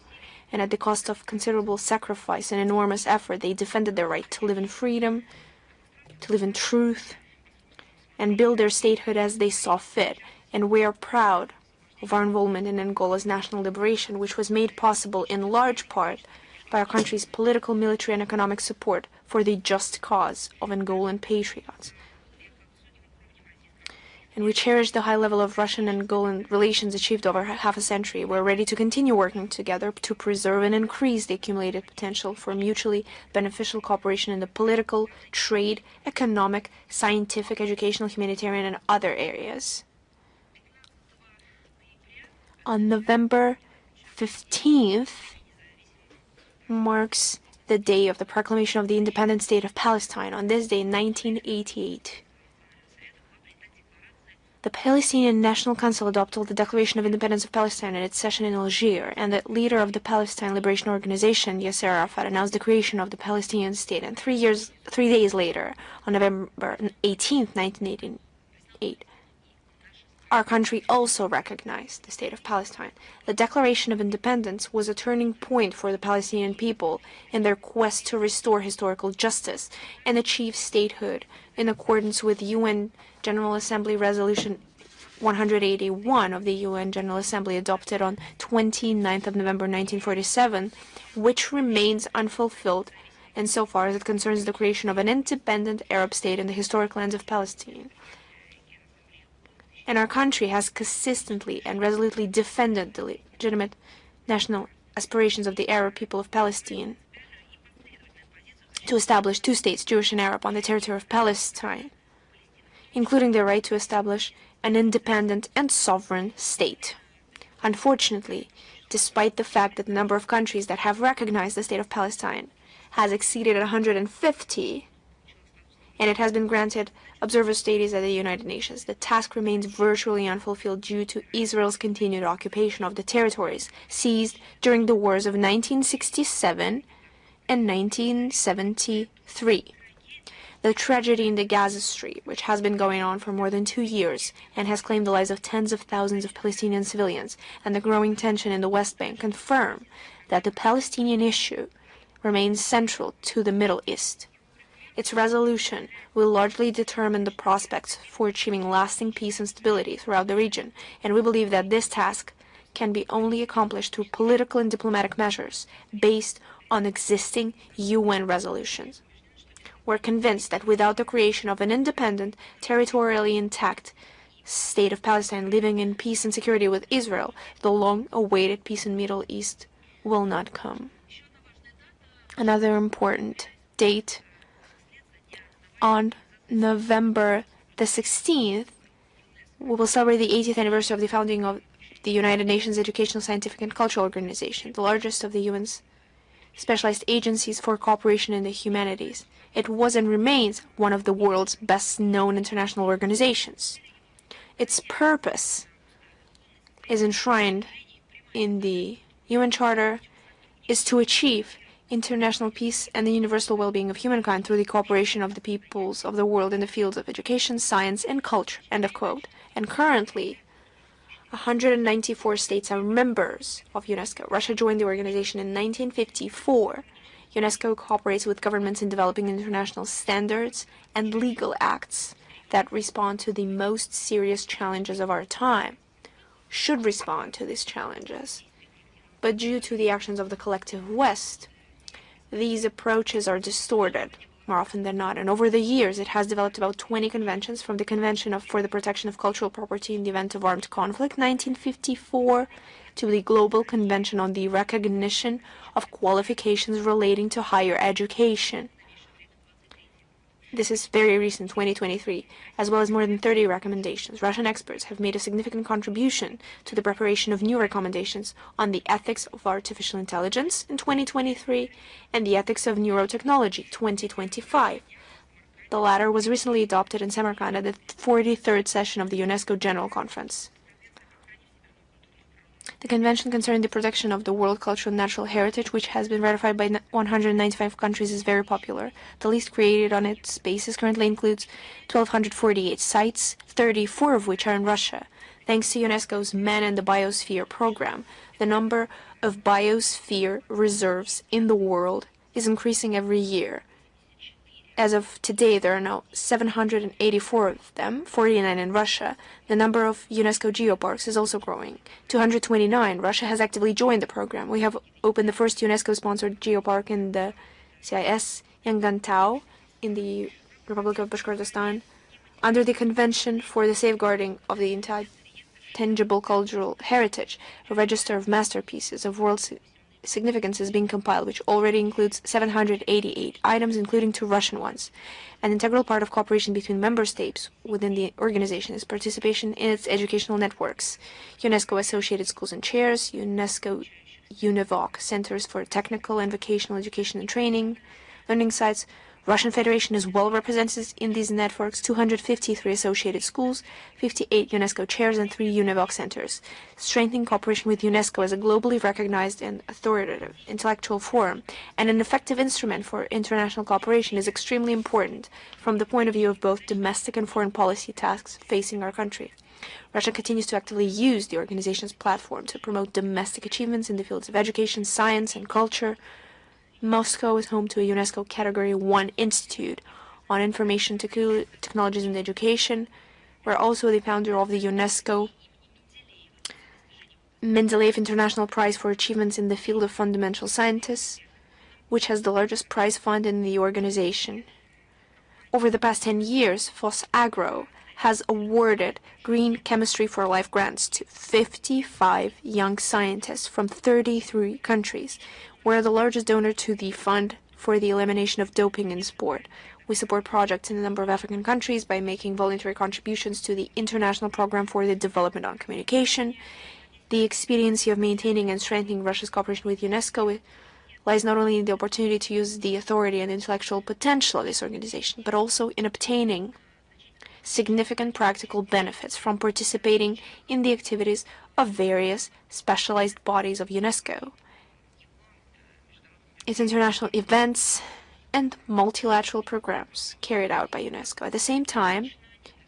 And at the cost of considerable sacrifice and enormous effort, they defended their right to live in freedom, to live in truth, and build their statehood as they saw fit. And we are proud of our involvement in Angola's national liberation, which was made possible in large part by our country's political, military, and economic support for the just cause of Angolan patriots. And we cherish the high level of Russian-Angolan relations achieved over half a century. We're ready to continue working together to preserve and increase the accumulated potential for mutually beneficial cooperation in the political, trade, economic, scientific, educational, humanitarian, and other areas. On November 15th marks the day of the proclamation of the independent state of Palestine. On this day in 1988, the Palestinian National Council adopted the Declaration of Independence of Palestine in its session in Algiers, and the leader of the Palestine Liberation Organization, Yasser Arafat, announced the creation of the Palestinian state. And 3 days later, on November 18th, 1988, our country also recognized the state of Palestine. The Declaration of Independence was a turning point for the Palestinian people in their quest to restore historical justice and achieve statehood in accordance with UN General Assembly Resolution 181 of the UN General Assembly, adopted on 29th of November 1947, which remains unfulfilled insofar as it concerns the creation of an independent Arab state in the historic lands of Palestine. And our country has consistently and resolutely defended the legitimate national aspirations of the Arab people of Palestine to establish two states, Jewish and Arab, on the territory of Palestine. including the right to establish an independent and sovereign state. Unfortunately, despite the fact that the number of countries that have recognized the state of Palestine has exceeded 150, and it has been granted observer status at the United Nations, the task remains virtually unfulfilled due to Israel's continued occupation of the territories seized during the wars of 1967 and 1973. The tragedy in the Gaza Strip, which has been going on for more than 2 years and has claimed the lives of tens of thousands of Palestinian civilians, and the growing tension in the West Bank confirm that the Palestinian issue remains central to the Middle East. Its resolution will largely determine the prospects for achieving lasting peace and stability throughout the region, and we believe that this task can be only accomplished through political and diplomatic measures based on existing UN resolutions. We're convinced that without the creation of an independent, territorially intact state of Palestine living in peace and security with Israel, the long-awaited peace in the Middle East will not come. Another important date: on November the 16th, we will celebrate the 80th anniversary of the founding of the United Nations Educational, Scientific and Cultural Organization, the largest of the UN's specialized agencies for cooperation in the humanities. It was and remains one of the world's best-known international organizations. Its purpose is enshrined in the UN Charter, is to achieve international peace and the universal well-being of humankind through the cooperation of the peoples of the world in the fields of education, science, and culture." End of quote. And currently, 194 states are members of UNESCO. Russia joined the organization in 1954. UNESCO cooperates with governments in developing international standards and legal acts that respond to the most serious challenges of our time, should respond to these challenges. But due to the actions of the collective West, these approaches are distorted more often than not, and over the years it has developed about 20 conventions, from the Convention for the Protection of Cultural Property in the Event of Armed Conflict, 1954, to the Global Convention on the Recognition of Qualifications Relating to Higher Education. This is very recent, 2023, as well as more than 30 recommendations. Russian experts have made a significant contribution to the preparation of new recommendations on the ethics of artificial intelligence in 2023 and the ethics of neurotechnology 2025. The latter was recently adopted in Samarkand at the 43rd session of the UNESCO General Conference. The Convention concerning the protection of the world cultural and natural heritage, which has been ratified by 195 countries, is very popular. The list created on its basis currently includes 1,248 sites, 34 of which are in Russia. Thanks to UNESCO's Man and the Biosphere program, the number of biosphere reserves in the world is increasing every year. As of today, there are now 784 of them, 49 in Russia. The number of UNESCO geoparks is also growing. 229. Russia has actively joined the program. We have opened the first UNESCO-sponsored geopark in the CIS, Yangantau, in the Republic of Bashkortostan, under the Convention for the Safeguarding of the Intangible Cultural Heritage. A register of masterpieces of world significance is being compiled, which already includes 788 items, including 2 Russian ones. An integral part of cooperation between member states within the organization is participation in its educational networks. UNESCO Associated Schools and Chairs, UNESCO UNIVOC Centers for Technical and Vocational Education and Training, learning sites. Russian Federation is well represented in these networks: 253 associated schools, 58 UNESCO chairs, and 3 UNIVOC centers. Strengthening cooperation with UNESCO as a globally recognized and authoritative intellectual forum and an effective instrument for international cooperation is extremely important from the point of view of both domestic and foreign policy tasks facing our country. Russia continues to actively use the organization's platform to promote domestic achievements in the fields of education, science, and culture. Moscow is home to a UNESCO Category 1 Institute on Information Technologies and Education. We're also the founder of the UNESCO Mendeleev International Prize for Achievements in the Field of Fundamental Scientists, which has the largest prize fund in the organization. Over the past 10 years, FOSAGRO has awarded Green Chemistry for Life grants to 55 young scientists from 33 countries. We're the largest donor to the Fund for the Elimination of Doping in Sport, We support projects in a number of African countries by making voluntary contributions to the International Program for the Development on Communication. The expediency of maintaining and strengthening Russia's cooperation with UNESCO lies not only in the opportunity to use the authority and intellectual potential of this organization, but also in obtaining significant practical benefits from participating in the activities of various specialized bodies of UNESCO, its international events, and multilateral programs carried out by UNESCO. At the same time,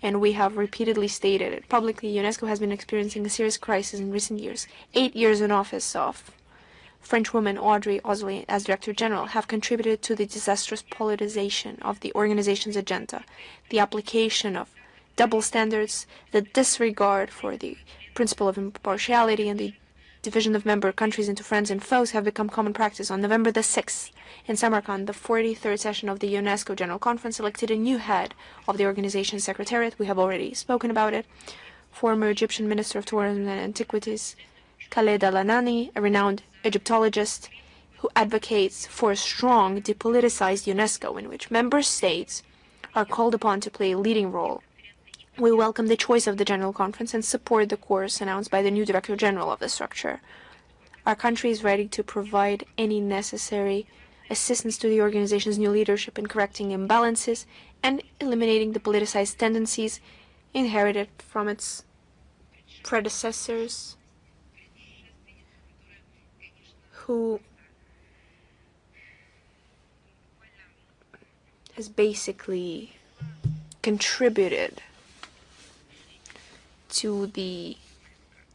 and we have repeatedly stated it publicly, UNESCO has been experiencing a serious crisis in recent years. 8 years in office of Frenchwoman Audrey Azoulay as Director General have contributed to the disastrous politicization of the organization's agenda. The application of double standards, the disregard for the principle of impartiality, and the division of member countries into friends and foes have become common practice. On November the 6th, in Samarkand, the 43rd session of the UNESCO General Conference elected a new head of the organization's secretariat. We have already spoken about it. Former Egyptian Minister of Tourism and Antiquities, Khaled Al-Anani, a renowned Egyptologist who advocates for a strong, depoliticized UNESCO in which member states are called upon to play a leading role. We welcome the choice of the General Conference and support the course announced by the new Director General of the structure. Our country is ready to provide any necessary assistance to the organization's new leadership in correcting imbalances and eliminating the politicized tendencies inherited from its predecessors, who has basically contributed to the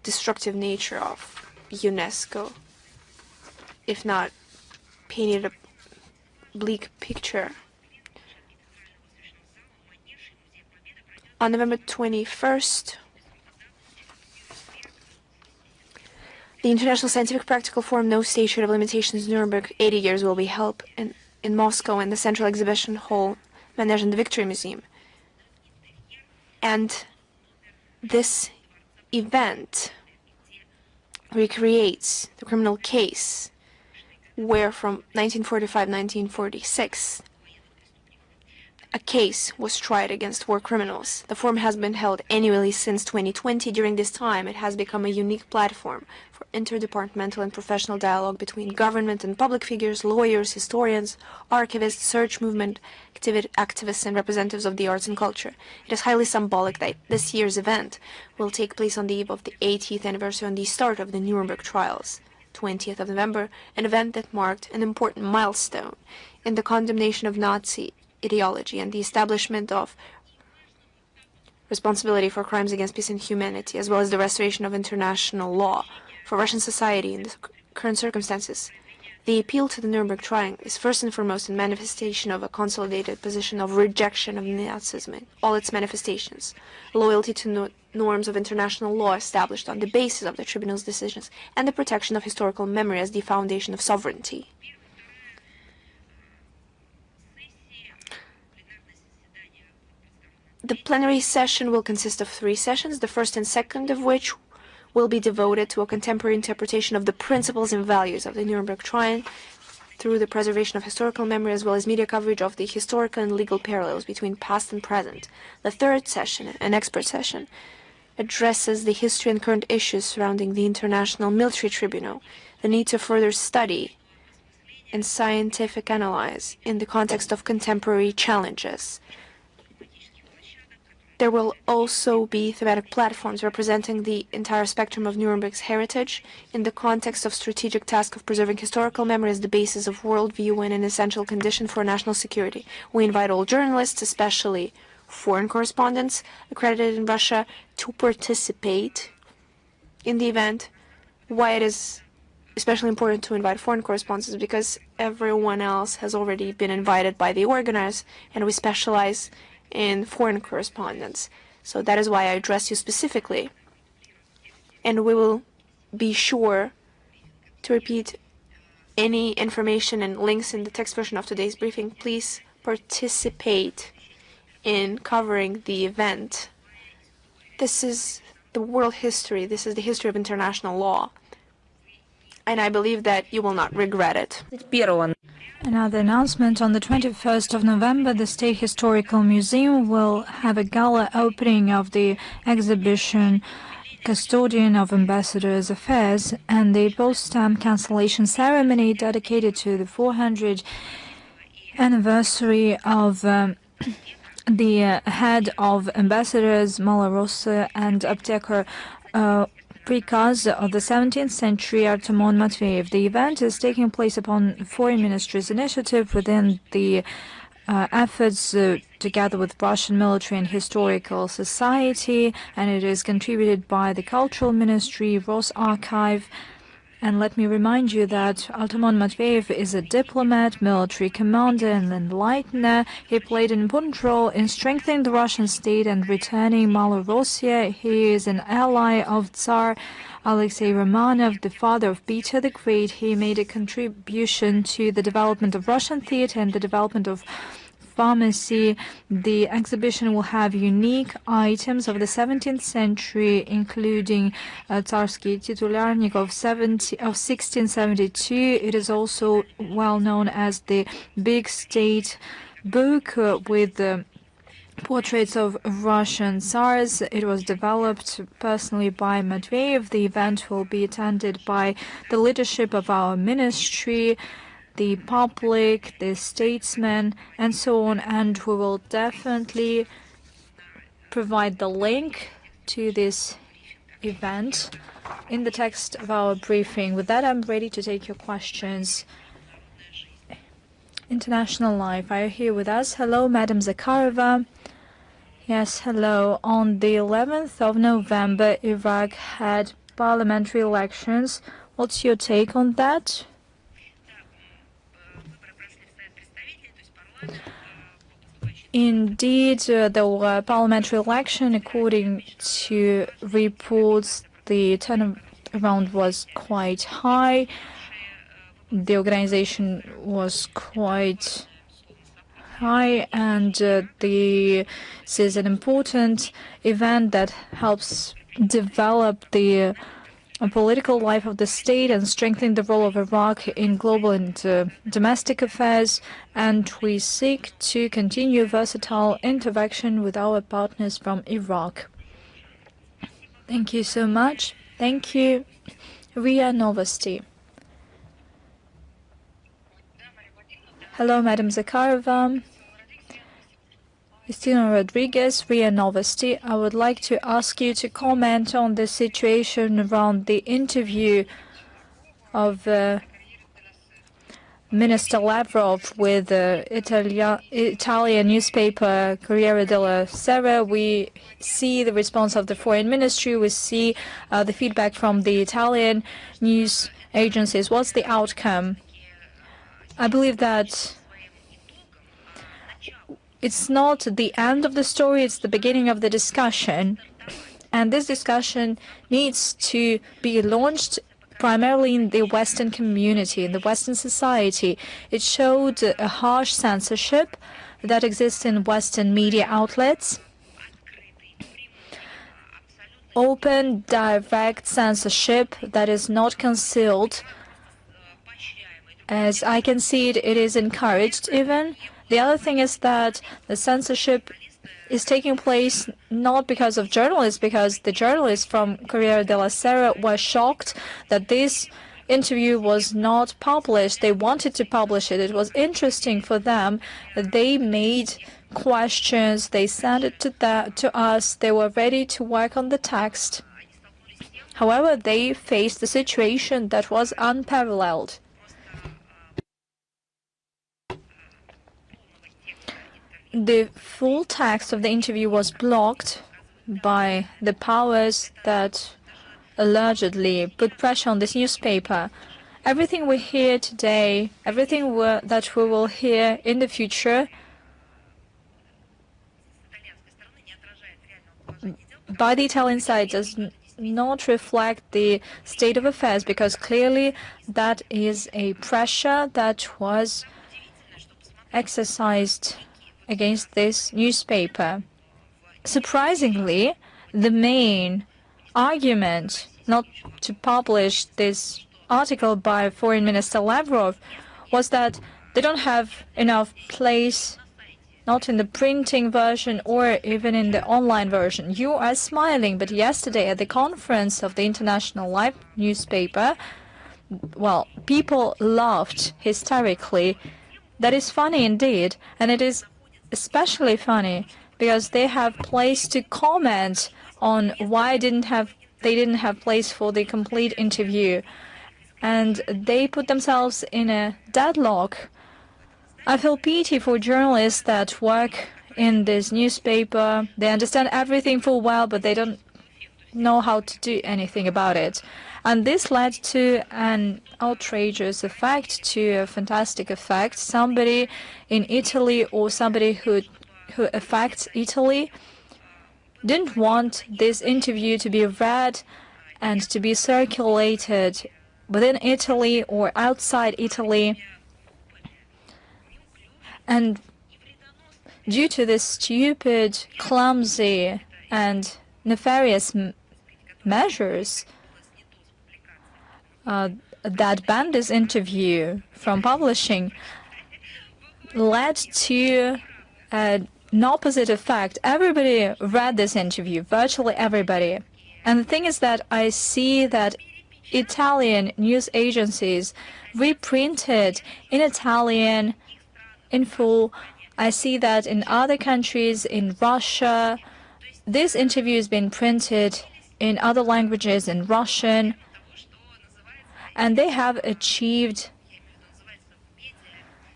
destructive nature of UNESCO, if not painted a bleak picture. On November 21st, the International Scientific Practical Forum No Statute of Limitations Nuremberg 80 years will be held in Moscow in the Central Exhibition Hall managed in the Victory Museum. And this event recreates the criminal case where from 1945-1946 a case was tried against war criminals. The forum has been held annually since 2020. During this time, it has become a unique platform for interdepartmental and professional dialogue between government and public figures, lawyers, historians, archivists, search movement activists, and representatives of the arts and culture. It is highly symbolic that this year's event will take place on the eve of the 80th anniversary on the start of the Nuremberg trials, 20th of November, an event that marked an important milestone in the condemnation of Nazi ideology and the establishment of responsibility for crimes against peace and humanity, as well as the restoration of international law for Russian society in the current circumstances. The appeal to the Nuremberg trial is first and foremost a manifestation of a consolidated position of rejection of Nazism in all its manifestations, loyalty to norms of international law established on the basis of the tribunal's decisions, and the protection of historical memory as the foundation of sovereignty. The plenary session will consist of 3 sessions, the first and second of which will be devoted to a contemporary interpretation of the principles and values of the Nuremberg trial through the preservation of historical memory as well as media coverage of the historical and legal parallels between past and present. The third session, an expert session, addresses the history and current issues surrounding the International Military Tribunal, the need to further study and scientific analyze in the context of contemporary challenges. There will also be thematic platforms representing the entire spectrum of Nuremberg's heritage in the context of strategic task of preserving historical memory as the basis of worldview and an essential condition for national security. We invite all journalists, especially foreign correspondents accredited in Russia, to participate in the event. Why it is especially important to invite foreign correspondents is because everyone else has already been invited by the organizers, and we specialize in foreign correspondence. So that is why I address you specifically. And we will be sure to repeat any information and links in the text version of today's briefing. Please participate in covering the event. This is the world history. This is the history of international law. And I believe that you will not regret it. Another announcement: on the 21st of November, the State Historical Museum will have a gala opening of the exhibition Custodian of Ambassadors' Affairs and the post-stamp cancellation ceremony dedicated to the 400th anniversary of the head of ambassadors Malorossa and Aptekar Prikaz of the 17th century Artemon Matveyev. The event is taking place upon Foreign Ministry's initiative within the efforts together with Russian Military and Historical Society, and it is contributed by the Cultural Ministry, Rosarchive. And let me remind you that Artemon Matveyev is a diplomat, military commander, and enlightener. He played an important role in strengthening the Russian state and returning Malorossia. He is an ally of Tsar Alexei Romanov, the father of Peter the Great. He made a contribution to the development of Russian theater and the development of pharmacy. The exhibition will have unique items of the 17th century, including Tsarsky Titularnik of 1672. It is also well known as the Big State book with portraits of Russian Tsars. It was developed personally by Matveyev. The event will be attended by the leadership of our ministry, the public, the statesmen, and so on, and we will definitely provide the link to this event in the text of our briefing. With that, I'm ready to take your questions. International Life, are you here with us? Hello, Madam Zakharova. Yes, hello. On the 11th of November, Iraq had parliamentary elections. What's your take on that? Indeed, there were parliamentary election. According to reports, the turnaround was quite high. The organization was quite high, and this is an important event that helps develop the political life of the state and strengthen the role of Iraq in global and domestic affairs, and we seek to continue versatile interaction with our partners from Iraq. Thank you so much. Thank you. RIA Novosti. Hello, Madam Zakharova. Christina Rodriguez, RIA Novosti. I would like to ask you to comment on the situation around the interview of Minister Lavrov with the Italian newspaper Corriere della Sera. We see the response of the foreign ministry. We see the feedback from the Italian news agencies. What's the outcome? I believe that it's not the end of the story, it's the beginning of the discussion. And this discussion needs to be launched primarily in the Western community, in the Western society. It showed a harsh censorship that exists in Western media outlets. Open, direct censorship that is not concealed. As I can see it, it is encouraged even. The other thing is that the censorship is taking place not because of journalists, because the journalists from Corriere della Sera were shocked that this interview was not published. They wanted to publish it. It was interesting for them. They made questions. They sent it to us. They were ready to work on the text. However, they faced a situation that was unparalleled. The full text of the interview was blocked by the powers that allegedly put pressure on this newspaper. Everything we hear today, everything that we will hear in the future by the Italian side does not reflect the state of affairs, because clearly that is a pressure that was exercised against this newspaper. Surprisingly, the main argument not to publish this article by Foreign Minister Lavrov was that they don't have enough place, not in the printing version or even in the online version. You are smiling, but yesterday at the conference of the International Life newspaper, well, people laughed hysterically. That is funny indeed, and it is especially funny because they have place to comment on why they didn't have place for the complete interview, and they put themselves in a deadlock. I feel pity for journalists that work in this newspaper. They understand everything full well, but they don't know how to do anything about it. And this led to an outrageous effect, to a fantastic effect. Somebody in Italy or somebody who affects Italy didn't want this interview to be read and to be circulated within Italy or outside Italy. And due to this stupid, clumsy, and nefarious measures that banned this interview from publishing, led to an opposite effect. Everybody read this interview, virtually everybody. And the thing is that I see that Italian news agencies reprinted in Italian in full. I see that in other countries, in Russia, this interview has been printed in other languages, in Russian, and they have achieved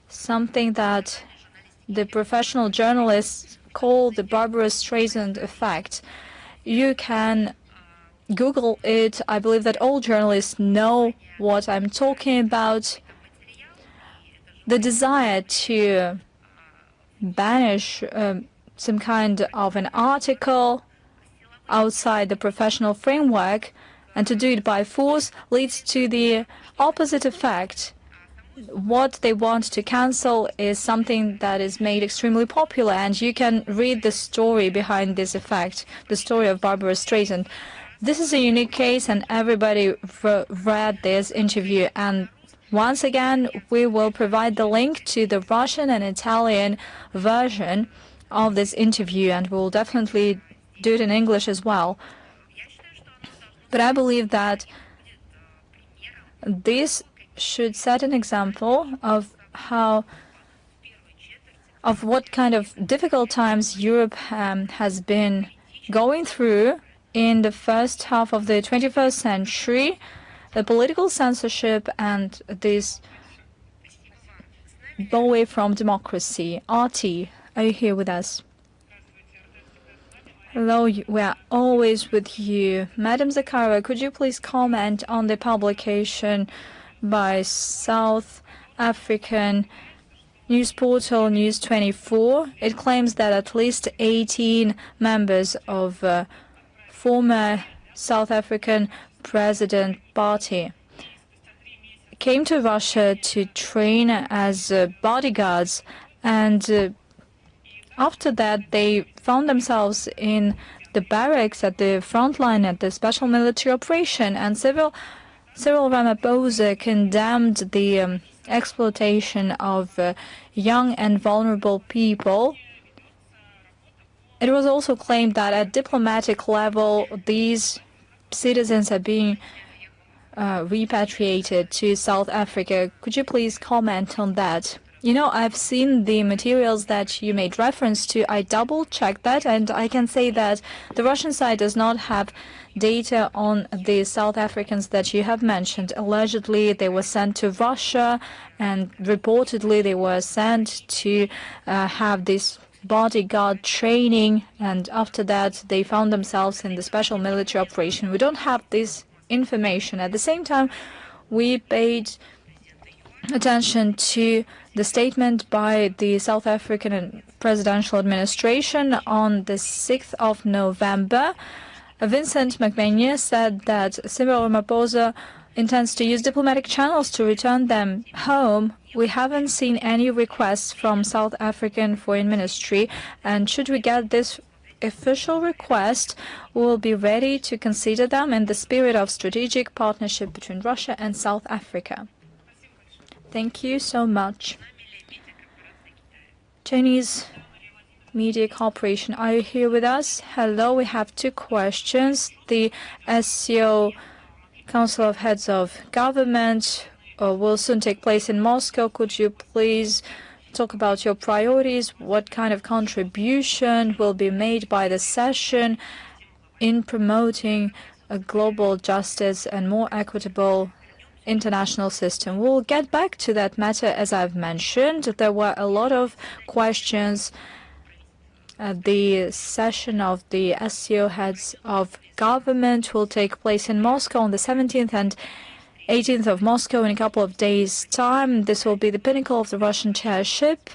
something that the professional journalists call the Barbara Streisand effect. You can Google it. I believe that all journalists know what I'm talking about. The desire to banish some kind of an article outside the professional framework and to do it by force leads to the opposite effect. What they want to cancel is something that is made extremely popular, and you can read the story behind this effect, the story of Barbara Streisand. This is a unique case, and everybody read this interview. And once again, we will provide the link to the Russian and Italian version of this interview, and we'll definitely do it in English as well. But I believe that this should set an example of what kind of difficult times Europe has been going through in the first half of the 21st century. The political censorship and this away from democracy. Artie, are you here with us? Hello, we are always with you. Madam Zakharova, could you please comment on the publication by South African news portal News24? It claims that at least 18 members of former South African President Party came to Russia to train as bodyguards, and after that they found themselves in the barracks at the front line at the special military operation, and Cyril Ramaphosa condemned the exploitation of young and vulnerable people. It was also claimed that at diplomatic level, these citizens are being repatriated to South Africa. Could you please comment on that? You know, I've seen the materials that you made reference to. I double-checked that, and I can say that the Russian side does not have data on the South Africans that you have mentioned. Allegedly, they were sent to Russia, and reportedly they were sent to have this bodyguard training, and after that they found themselves in the special military operation. We don't have this information. At the same time, we paid attention to the statement by the South African presidential administration on the 6th of November. Vincent McMahon said that Cyril Ramaphosa intends to use diplomatic channels to return them home. We haven't seen any requests from South African Foreign Ministry, and should we get this official request, we will be ready to consider them in the spirit of strategic partnership between Russia and South Africa. Thank you so much. Chinese Media Corporation, are you here with us? Hello, we have two questions. The SCO Council of Heads of Government will soon take place in Moscow. Could you please talk about your priorities? What kind of contribution will be made by the session in promoting a global justice and more equitable international system? We'll get back to that matter. As I've mentioned, there were a lot of questions at the session of the SCO heads of government will take place in Moscow on the 17th and 18th of Moscow in a couple of days' time. This will be the pinnacle of the Russian chairship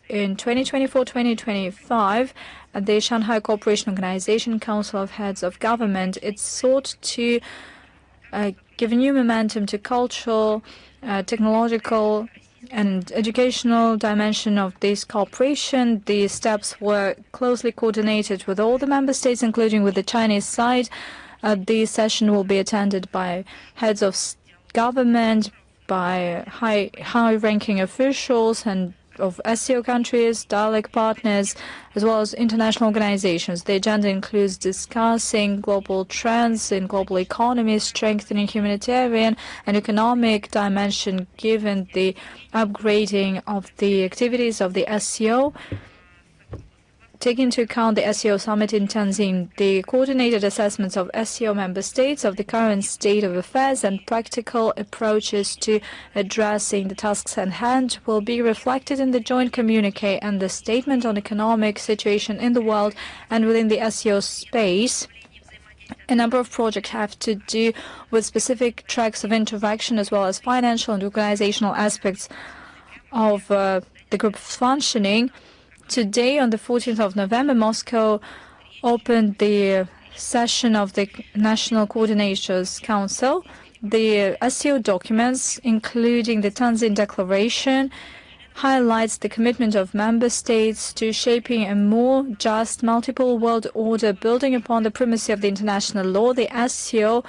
in 2024-2025 at the Shanghai Cooperation Organization Council of Heads of Government. It's sought to give a new momentum to cultural, technological, and educational dimension of this cooperation. The steps were closely coordinated with all the member states, including with the Chinese side. The session will be attended by heads of government, by high-ranking officials and of SCO countries, dialogue partners, as well as international organizations. The agenda includes discussing global trends in global economy, strengthening humanitarian and economic dimension given the upgrading of the activities of the SCO. Taking into account the SCO summit in Tianjin, the coordinated assessments of SCO member states of the current state of affairs and practical approaches to addressing the tasks at hand will be reflected in the joint communique and the statement on economic situation in the world and within the SCO space. A number of projects have to do with specific tracks of interaction as well as financial and organizational aspects of the group functioning. Today, on the 14th of November, Moscow opened the session of the National Coordinators Council. The SCO documents, including the Tianjin Declaration, highlights the commitment of member states to shaping a more just multiple world order building upon the primacy of the international law. The SCO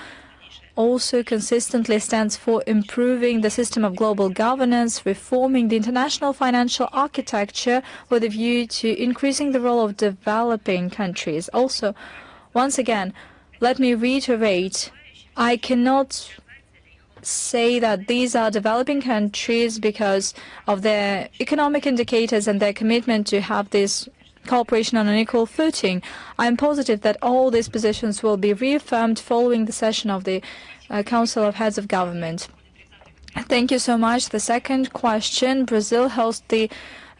also consistently stands for improving the system of global governance, reforming the international financial architecture with a view to increasing the role of developing countries. Also, once again, let me reiterate, I cannot say that these are developing countries because of their economic indicators and their commitment to have this cooperation on an equal footing. I am positive that all these positions will be reaffirmed following the session of the Council of Heads of Government. Thank you so much. The second question, Brazil hosts the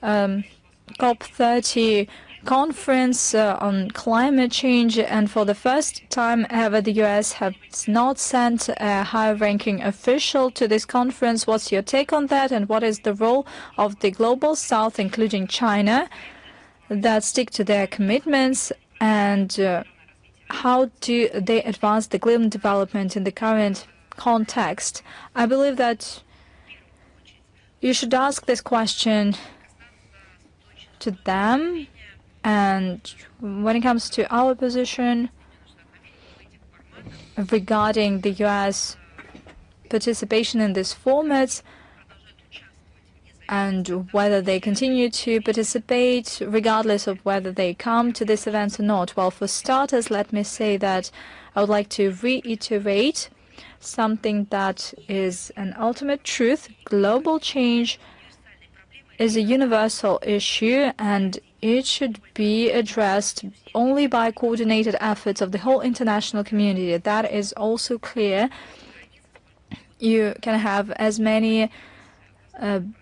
COP30 conference on climate change, and for the first time ever, the U.S. has not sent a high-ranking official to this conference. What's your take on that, and what is the role of the Global South, including China, that stick to their commitments, and how do they advance the clean development in the current context? I believe that you should ask this question to them. And when it comes to our position regarding the U.S. participation in these formats, and whether they continue to participate regardless of whether they come to this event or not. Well, for starters, let me say that I would like to reiterate something that is an ultimate truth. Global change is a universal issue, and it should be addressed only by coordinated efforts of the whole international community. That is also clear. You can have as many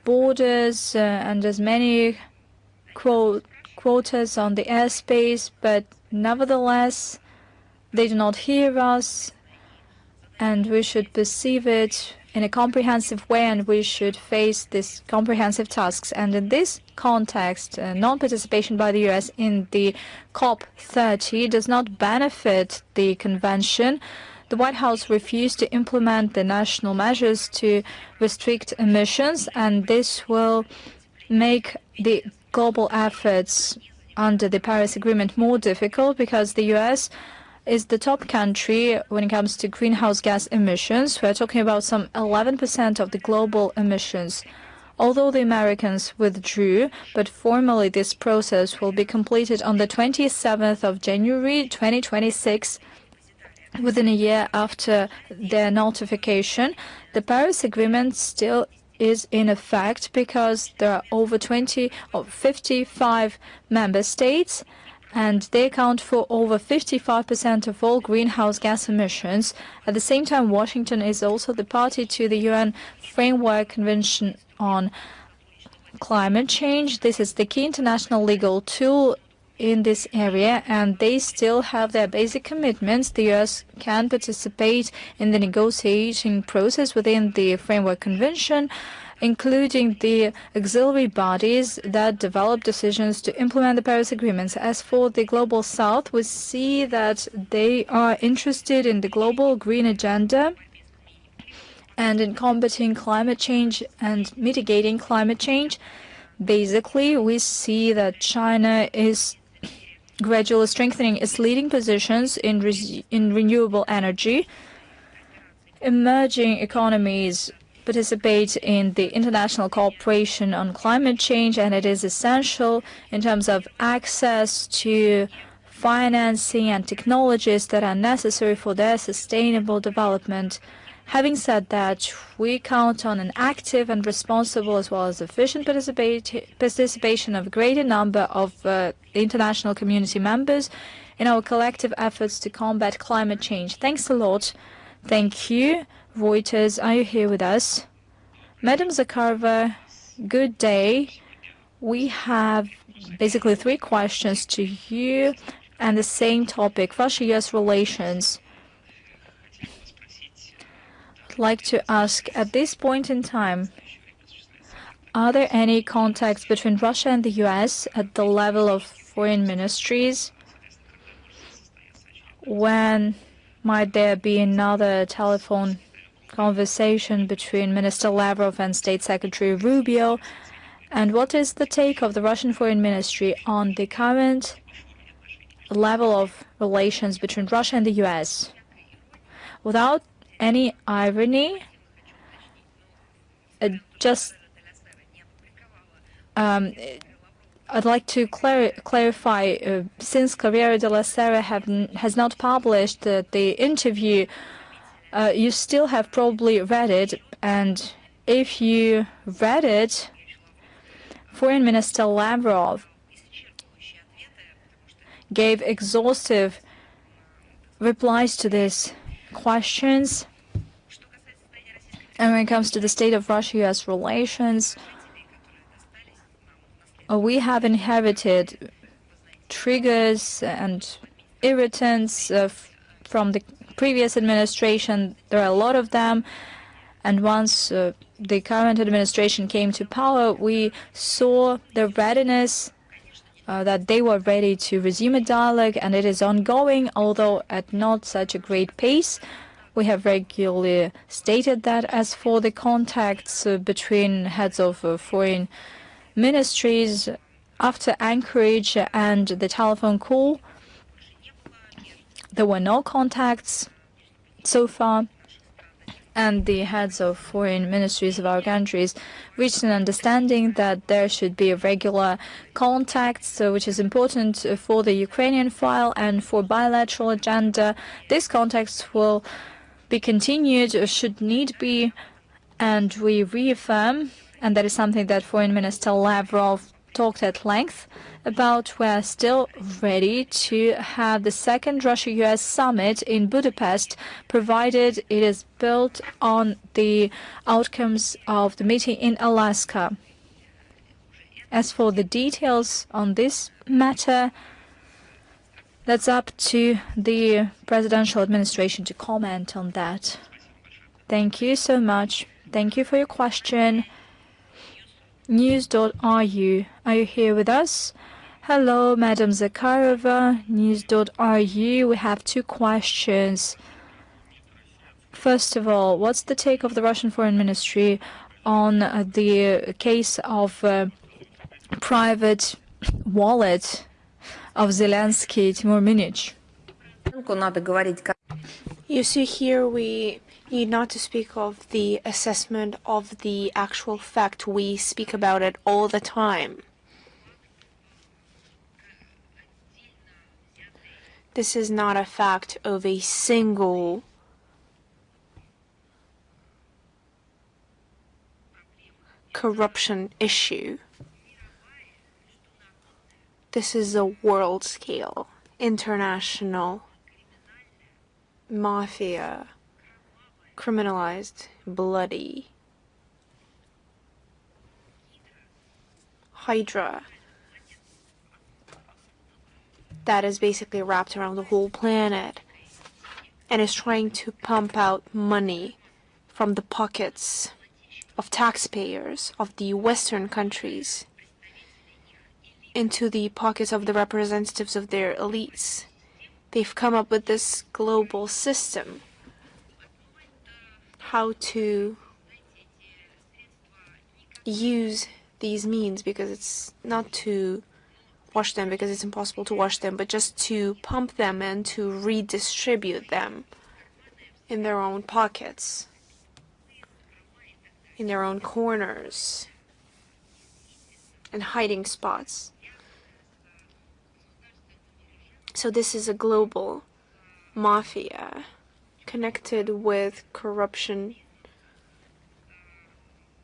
borders and as many quotas on the airspace, but nevertheless, they do not hear us, and we should perceive it in a comprehensive way, and we should face these comprehensive tasks. And in this context, non-participation by the U.S. in the COP30 does not benefit the convention. The White House refused to implement the national measures to restrict emissions, and this will make the global efforts under the Paris Agreement more difficult because the U.S. is the top country when it comes to greenhouse gas emissions. We're talking about some 11% of the global emissions. Although the Americans withdrew, but formally this process will be completed on the 27th of January 2026, within a year after their notification. The Paris Agreement still is in effect because there are over 20 or 55 member states, and they account for over 55% of all greenhouse gas emissions. At the same time, Washington is also the party to the UN Framework Convention on Climate Change. This is the key international legal tool in this area, and they still have their basic commitments. The US can participate in the negotiating process within the Framework Convention, including the auxiliary bodies that develop decisions to implement the Paris Agreements. As for the Global South, we see that they are interested in the global green agenda and in combating climate change and mitigating climate change. Basically, we see that China is gradually strengthening its leading positions in renewable energy. Emerging economies participate in the international cooperation on climate change, and it is essential in terms of access to financing and technologies that are necessary for their sustainable development. Having said that, we count on an active and responsible as well as efficient participation of a greater number of the international community members in our collective efforts to combat climate change. Thanks a lot. Thank you. Reuters, are you here with us? Madam Zakharova, good day. We have basically 3 questions to you and the same topic, Russia-US relations. I'd like to ask, at this point in time, are there any contacts between Russia and the US at the level of foreign ministries? When might there be another telephone conversation between Minister Lavrov and State Secretary Rubio? And what is the take of the Russian Foreign Ministry on the current level of relations between Russia and the US? Without any irony, I'd like to clarify, since Corriere della Sera has not published the interview, you still have probably read it, and if you read it, Foreign Minister Lavrov gave exhaustive replies to these questions. And when it comes to the state of Russia-US relations, we have inherited triggers and irritants from the previous administration. There are a lot of them, and once the current administration came to power, we saw the readiness that they were ready to resume a dialogue, and it is ongoing, although at not such a great pace. We have regularly stated that. As for the contacts between heads of foreign ministries, after Anchorage and the telephone call, there were no contacts so far, and the heads of foreign ministries of our countries reached an understanding that there should be regular contacts, which is important for the Ukrainian file and for bilateral agenda. These contacts will be continued should need be, and we reaffirm, and that is something that Foreign Minister Lavrov talked at length about. We're still ready to have the second Russia-US summit in Budapest, provided it is built on the outcomes of the meeting in Alaska. As for the details on this matter, that's up to the presidential administration to comment on that. Thank you so much. Thank you for your question. News.ru, are you here with us? Hello, Madam Zakharova, News.ru. We have 2 questions. First of all, what's the take of the Russian Foreign Ministry on the case of private wallet of Zelensky, Timur Minich? You see here we need not to speak of the assessment of the actual fact. We speak about it all the time. This is not a fact of a single corruption issue. This is a world scale, international mafia, criminalized, bloody hydra that is basically wrapped around the whole planet and is trying to pump out money from the pockets of taxpayers of the Western countries into the pockets of the representatives of their elites. They've come up with this global system, how to use these means, because it's not to wash them, because it's impossible to wash them, but just to pump them and to redistribute them in their own pockets, in their own corners and hiding spots. So this is a global mafia connected with corruption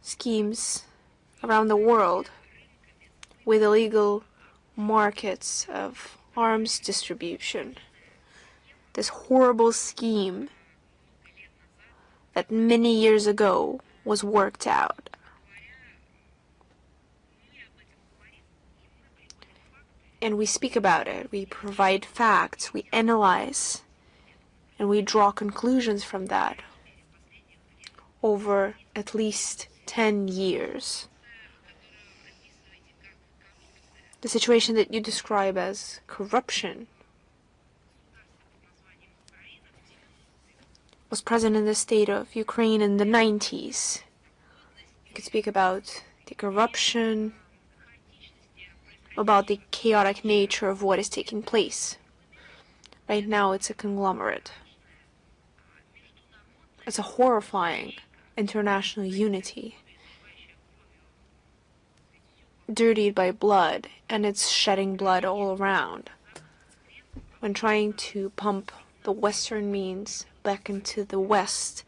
schemes around the world, with illegal markets of arms distribution. This horrible scheme that many years ago was worked out. And we speak about it, we provide facts, we analyze, and we draw conclusions from that over at least 10 years. The situation that you describe as corruption was present in the state of Ukraine in the 90s. You could speak about the corruption, about the chaotic nature of what is taking place. Right now it's a conglomerate. It's a horrifying international unity, dirtied by blood, and it's shedding blood all around when trying to pump the Western means back into the West,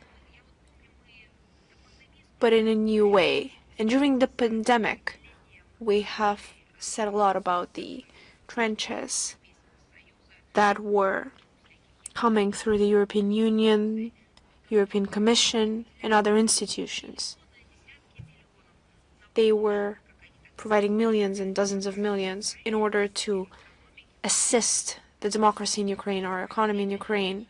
but in a new way. And during the pandemic, we have said a lot about the trenches that were coming through the European Union, European Commission, and other institutions. They were providing millions and dozens of millions in order to assist the democracy in Ukraine, our economy in Ukraine.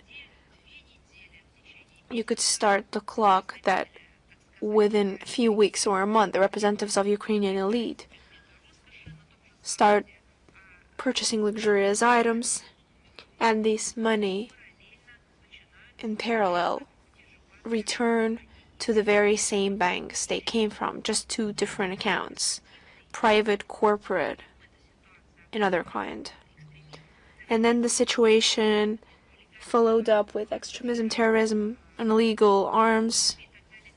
You could start the clock that within a few weeks or a month, the representatives of Ukrainian elite start purchasing luxurious items, and this money in parallel return to the very same banks they came from, just two different accounts, private, corporate, and other kind. And then the situation followed up with extremism, terrorism, and illegal arms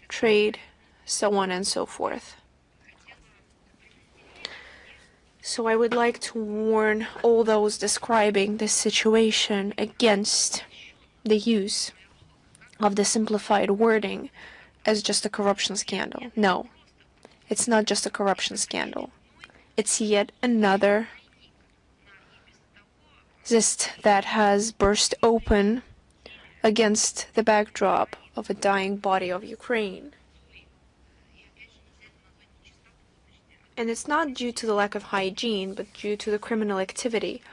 trade, so on and so forth. So I would like to warn all those describing this situation against the use of the simplified wording as just a corruption scandal. No, it's not just a corruption scandal. It's yet another cyst that has burst open against the backdrop of a dying body of Ukraine. And it's not due to the lack of hygiene, but due to the criminal activity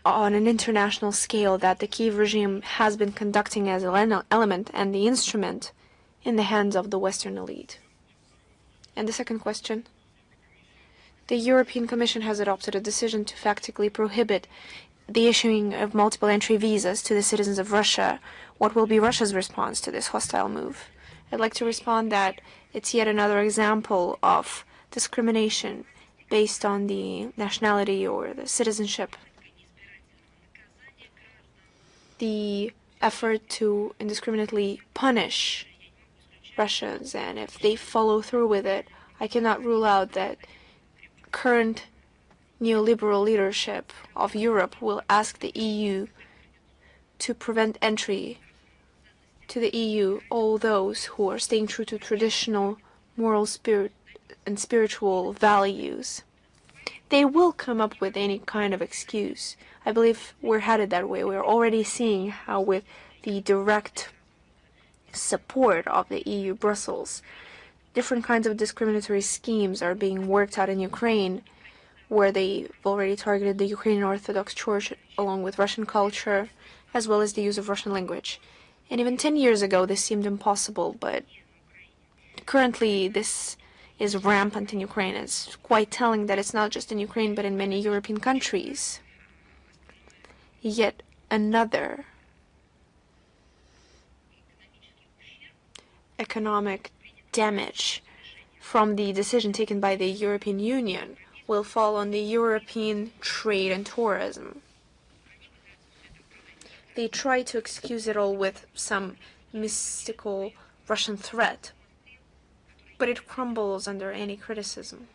on an international scale that the Kyiv regime has been conducting as an element and the instrument in the hands of the Western elite. And the second question. The European Commission has adopted a decision to factually prohibit the issuing of multiple entry visas to the citizens of Russia. What will be Russia's response to this hostile move? I'd like to respond that it's yet another example of discrimination based on the nationality or the citizenship. The effort to indiscriminately punish Russians, and if they follow through with it, I cannot rule out that current neoliberal leadership of Europe will ask the EU to prevent entry to the EU all those who are staying true to traditional moral spirit and spiritual values. They will come up with any kind of excuse. I believe we're headed that way. We're already seeing how with the direct support of the EU Brussels, different kinds of discriminatory schemes are being worked out in Ukraine, where they've already targeted the Ukrainian Orthodox Church along with Russian culture, as well as the use of Russian language. And even 10 years ago, this seemed impossible, but currently this is rampant in Ukraine. It's quite telling that it's not just in Ukraine, but in many European countries. Yet another economic damage from the decision taken by the European Union will fall on the European trade and tourism. They try to excuse it all with some mystical Russian threat, but it crumbles under any criticism.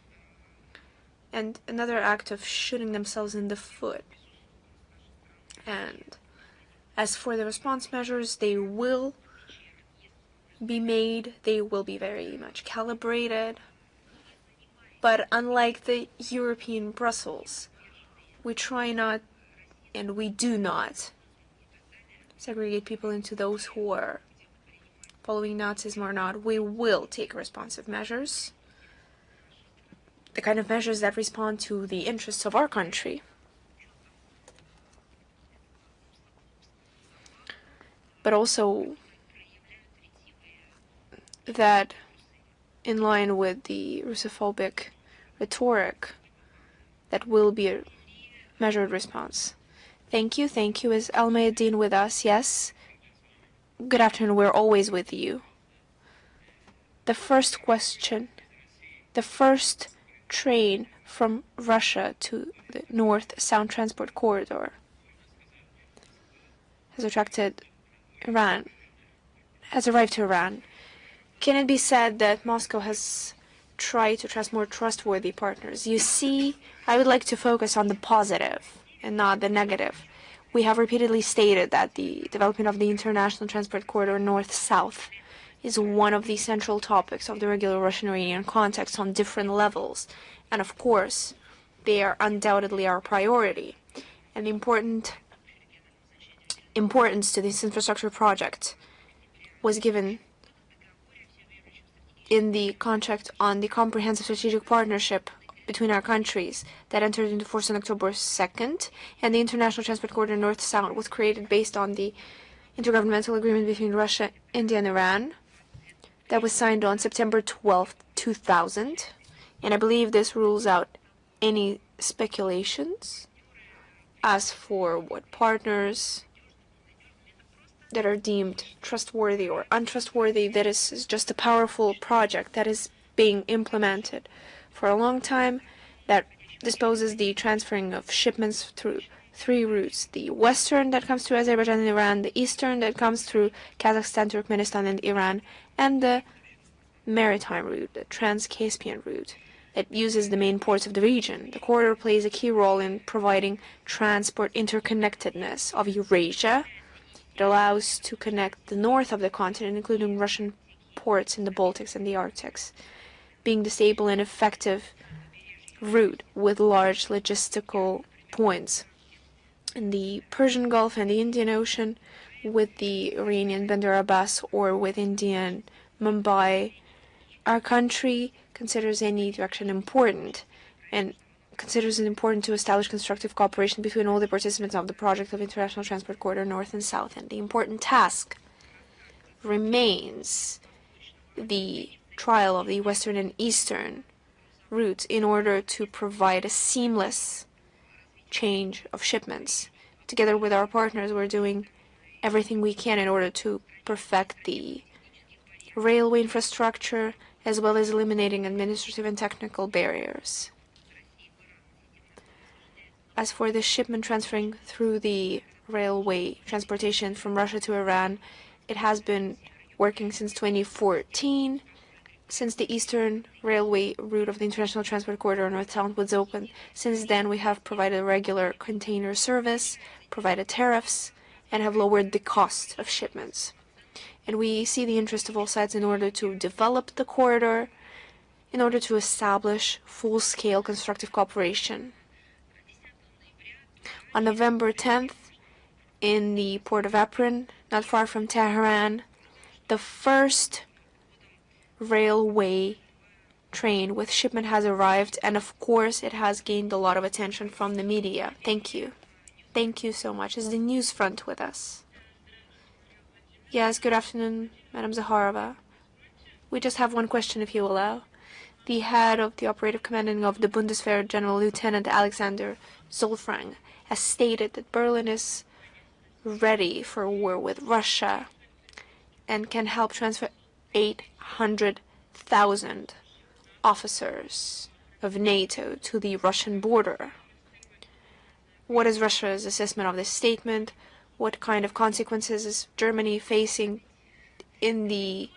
And another act of shooting themselves in the foot. And as for the response measures, they will be made, they will be very much calibrated. But unlike the European Brussels, we try not, and we do not, segregate people into those who are following Nazism or not. We will take responsive measures, the kind of measures that respond to the interests of our country. But also that in line with the Russophobic rhetoric, that will be a measured response. Thank you. Is Almayadin with us? Yes. Good afternoon. We're always with you. The first question. The first train from Russia to the north-south transport corridor has arrived to Iran. Can it be said that Moscow has tried to trust more trustworthy partners? You see, I would like to focus on the positive and not the negative. We have repeatedly stated that the development of the international transport corridor north-south is one of the central topics of the regular Russian-Iranian context on different levels. And of course, they are undoubtedly our priority. And the importance to this infrastructure project was given in the contract on the comprehensive strategic partnership between our countries that entered into force on October 2nd, and the International Transport Corridor North-South was created based on the intergovernmental agreement between Russia, India, and Iran that was signed on September 12th, 2000. And I believe this rules out any speculations as for what partners that are deemed trustworthy or untrustworthy. That is just a powerful project that is being implemented for a long time, that disposes the transferring of shipments through three routes: the western that comes through Azerbaijan and Iran, the eastern that comes through Kazakhstan, Turkmenistan, and Iran, and the maritime route, the Trans-Caspian route, that uses the main ports of the region. The corridor plays a key role in providing transport interconnectedness of Eurasia. It allows to connect the north of the continent, including Russian ports in the Baltics and the Arctics, being the stable and effective route with large logistical points in the Persian Gulf and the Indian Ocean, with the Iranian Bandar Abbas or with Indian Mumbai. Our country considers any direction important and considers it important to establish constructive cooperation between all the participants of the project of International Transport Corridor North and South. And the important task remains the trial of the western and eastern routes in order to provide a seamless change of shipments. Together with our partners, we're doing everything we can in order to perfect the railway infrastructure, as well as eliminating administrative and technical barriers. As for the shipment transferring through the railway transportation from Russia to Iran. It has been working since 2014. Since the Eastern Railway route of the International Transport Corridor North South was opened, since then we have provided regular container service, provided tariffs, and have lowered the cost of shipments. And we see the interest of all sides in order to develop the corridor, in order to establish full-scale constructive cooperation. On November 10th, in the port of Aprin, not far from Tehran, the first railway train with shipment has arrived, and of course it has gained a lot of attention from the media. Thank you. Thank you so much. Is the news front with us? Yes, good afternoon, Madam Zakharova. We just have one question, if you allow. The head of the operative commanding of the Bundeswehr, General Lieutenant Alexander Zolfrang, has stated that Berlin is ready for war with Russia and can help transfer 800,000 officers of NATO to the Russian border. What is Russia's assessment of this statement? What kind of consequences is Germany facing in the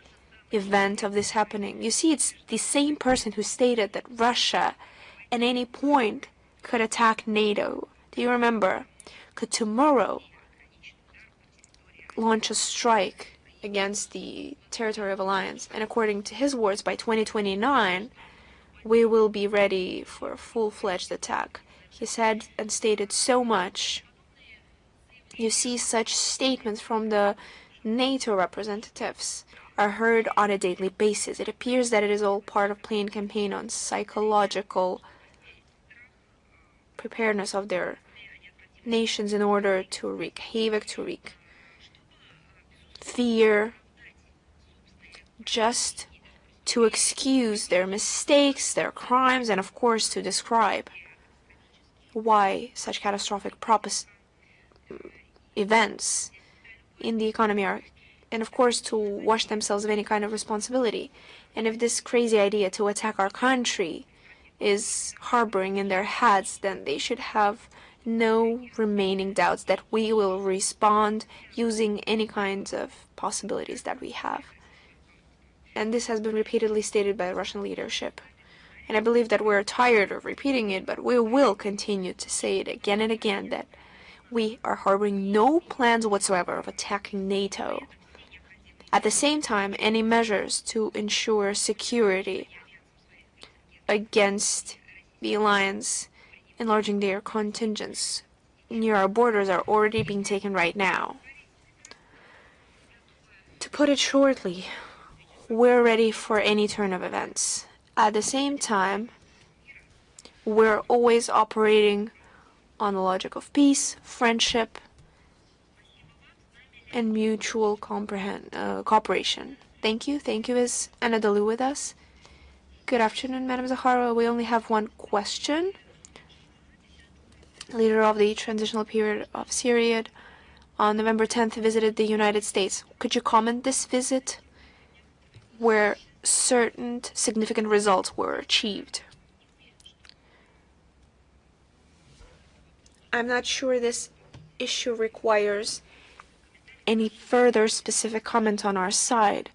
event of this happening? You see, it's the same person who stated that Russia at any point could attack NATO. Do you remember? Could tomorrow launch a strike against the territory of alliance. And according to his words, by 2029, we will be ready for a full-fledged attack. He said and stated so much. You see, such statements from the NATO representatives are heard on a daily basis. It appears that it is all part of plain campaign on psychological preparedness of their nations in order to wreak havoc, to wreak fear, just to excuse their mistakes, their crimes, and of course to describe why such catastrophic events in the economy are, and of course to wash themselves of any kind of responsibility. And if this crazy idea to attack our country is harboring in their heads, then they should have no remaining doubts that we will respond using any kinds of possibilities that we have. And this has been repeatedly stated by the Russian leadership. And I believe that we're tired of repeating it, but we will continue to say it again and again, that we are harboring no plans whatsoever of attacking NATO. At the same time, any measures to ensure security against the alliance enlarging their contingents near our borders are already being taken right now. To put it shortly, we're ready for any turn of events. At the same time, we're always operating on the logic of peace, friendship, and mutual cooperation. Thank you. Thank you. Is Anadolu with us? Good afternoon, Madam Zakharova. We only have one question. Leader of the transitional period of Syria on November 10th visited the United States. Could you comment this visit where certain significant results were achieved? I'm not sure this issue requires any further specific comment on our side.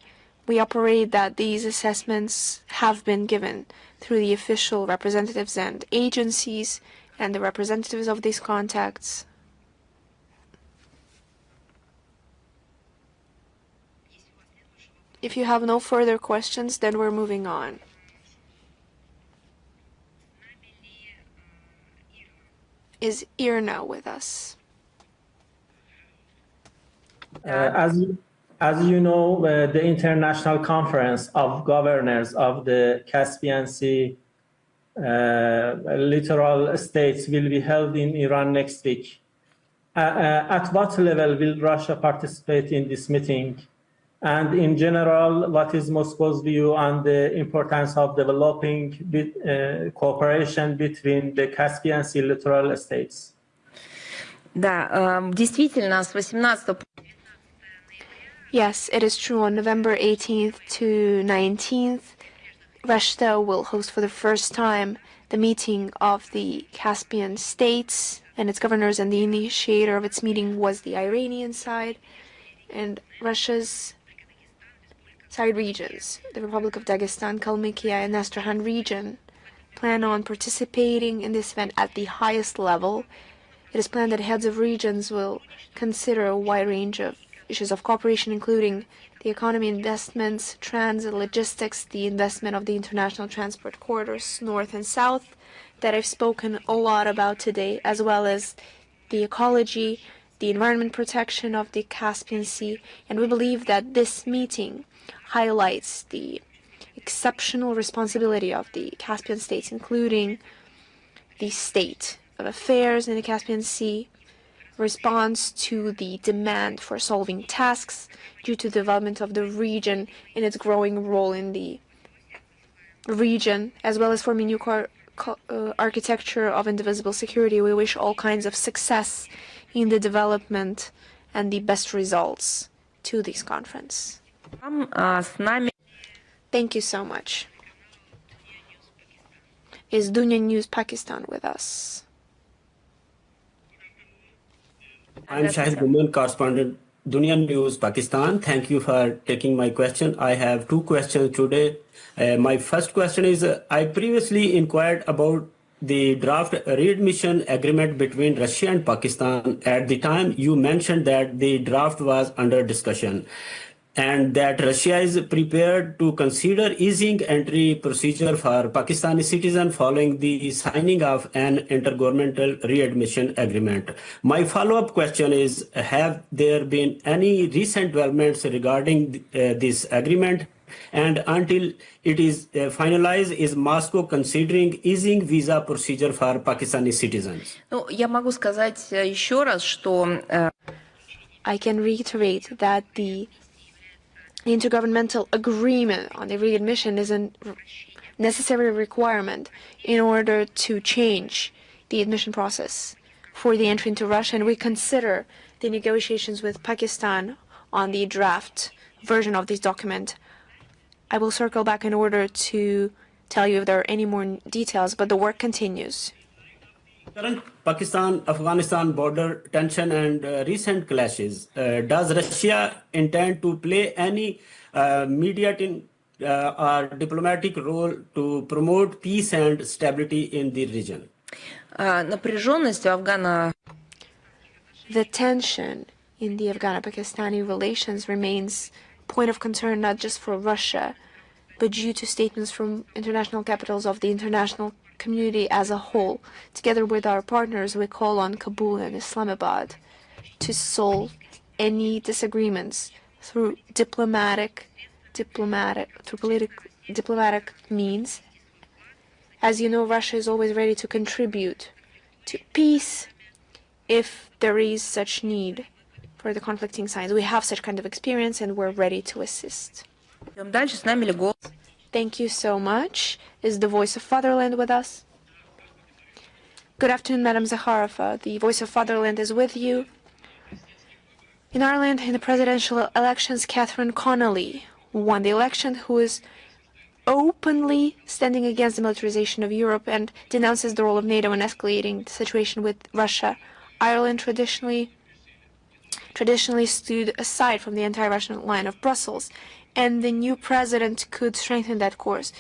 We operate that these assessments have been given through the official representatives and agencies and the representatives of these contacts. If you have no further questions, then we're moving on. Is Irna with us? As you know, the International Conference of Governors of the Caspian Sea littoral states will be held in Iran next week. At what level will Russia participate in this meeting? And in general, what is Moscow's view on the importance of developing cooperation between the Caspian Sea littoral states? Да, действительно, с 18 Yes, it is true. On November 18th to 19th, Russia will host for the first time the the meeting of the Caspian states and its governors, and the initiator of its meeting was the Iranian side and Russia's side regions. The Republic of Dagestan, Kalmykia, and Astrakhan region plan on participating in this event at the highest level. It is planned that heads of regions will consider a wide range of issues of cooperation, including the economy, investments, transit, logistics, the investment of the international transport corridors, north and south, that I've spoken a lot about today, as well as the ecology, the environment protection of the Caspian Sea. And we believe that this meeting highlights the exceptional responsibility of the Caspian states, including the state of affairs in the Caspian Sea, responds to the demand for solving tasks due to the development of the region and its growing role in the region, as well as forming new architecture of indivisible security. We wish all kinds of success in the development and the best results to this conference. Thank you so much. Is Dunya News Pakistan with us? I'm Shahid Guman, correspondent, Dunya News Pakistan. Thank you for taking my question. I have two questions today. My first question is, I previously inquired about the draft readmission agreement between Russia and Pakistan. At the time, you mentioned that the draft was under discussion and that Russia is prepared to consider easing entry procedure for Pakistani citizens following the signing of an intergovernmental readmission agreement. My follow-up question is, have there been any recent developments regarding this agreement? And until it is finalized, is Moscow considering easing visa procedure for Pakistani citizens? Ну, я могу сказать еще раз, что I can reiterate that the intergovernmental agreement on the readmission is a necessary requirement in order to change the admission process for the entry into Russia, and we consider the negotiations with Pakistan on the draft version of this document. I will circle back in order to tell you if there are any more details, but the work continues. Current Pakistan-Afghanistan border tension and recent clashes, does Russia intend to play any mediating or diplomatic role to promote peace and stability in the region? напряженность у The tension in the Afghano-Pakistani relations remains a point of concern not just for Russia, but due to statements from international capitals of the international community as a whole. Together with our partners, we call on Kabul and Islamabad to solve any disagreements through diplomatic means. As you know, Russia is always ready to contribute to peace if there is such need for the conflicting sides. We have such kind of experience and we're ready to assist. Дальше с нами Лего. Thank you so much. Is the Voice of Fatherland with us? Good afternoon, Madam Zakharova. The Voice of Fatherland is with you. In Ireland, in the presidential elections, Catherine Connolly won the election, who is openly standing against the militarization of Europe and denounces the role of NATO in escalating the situation with Russia. Ireland traditionally stood aside from the anti-Russian line of Brussels, and the new president could strengthen that course.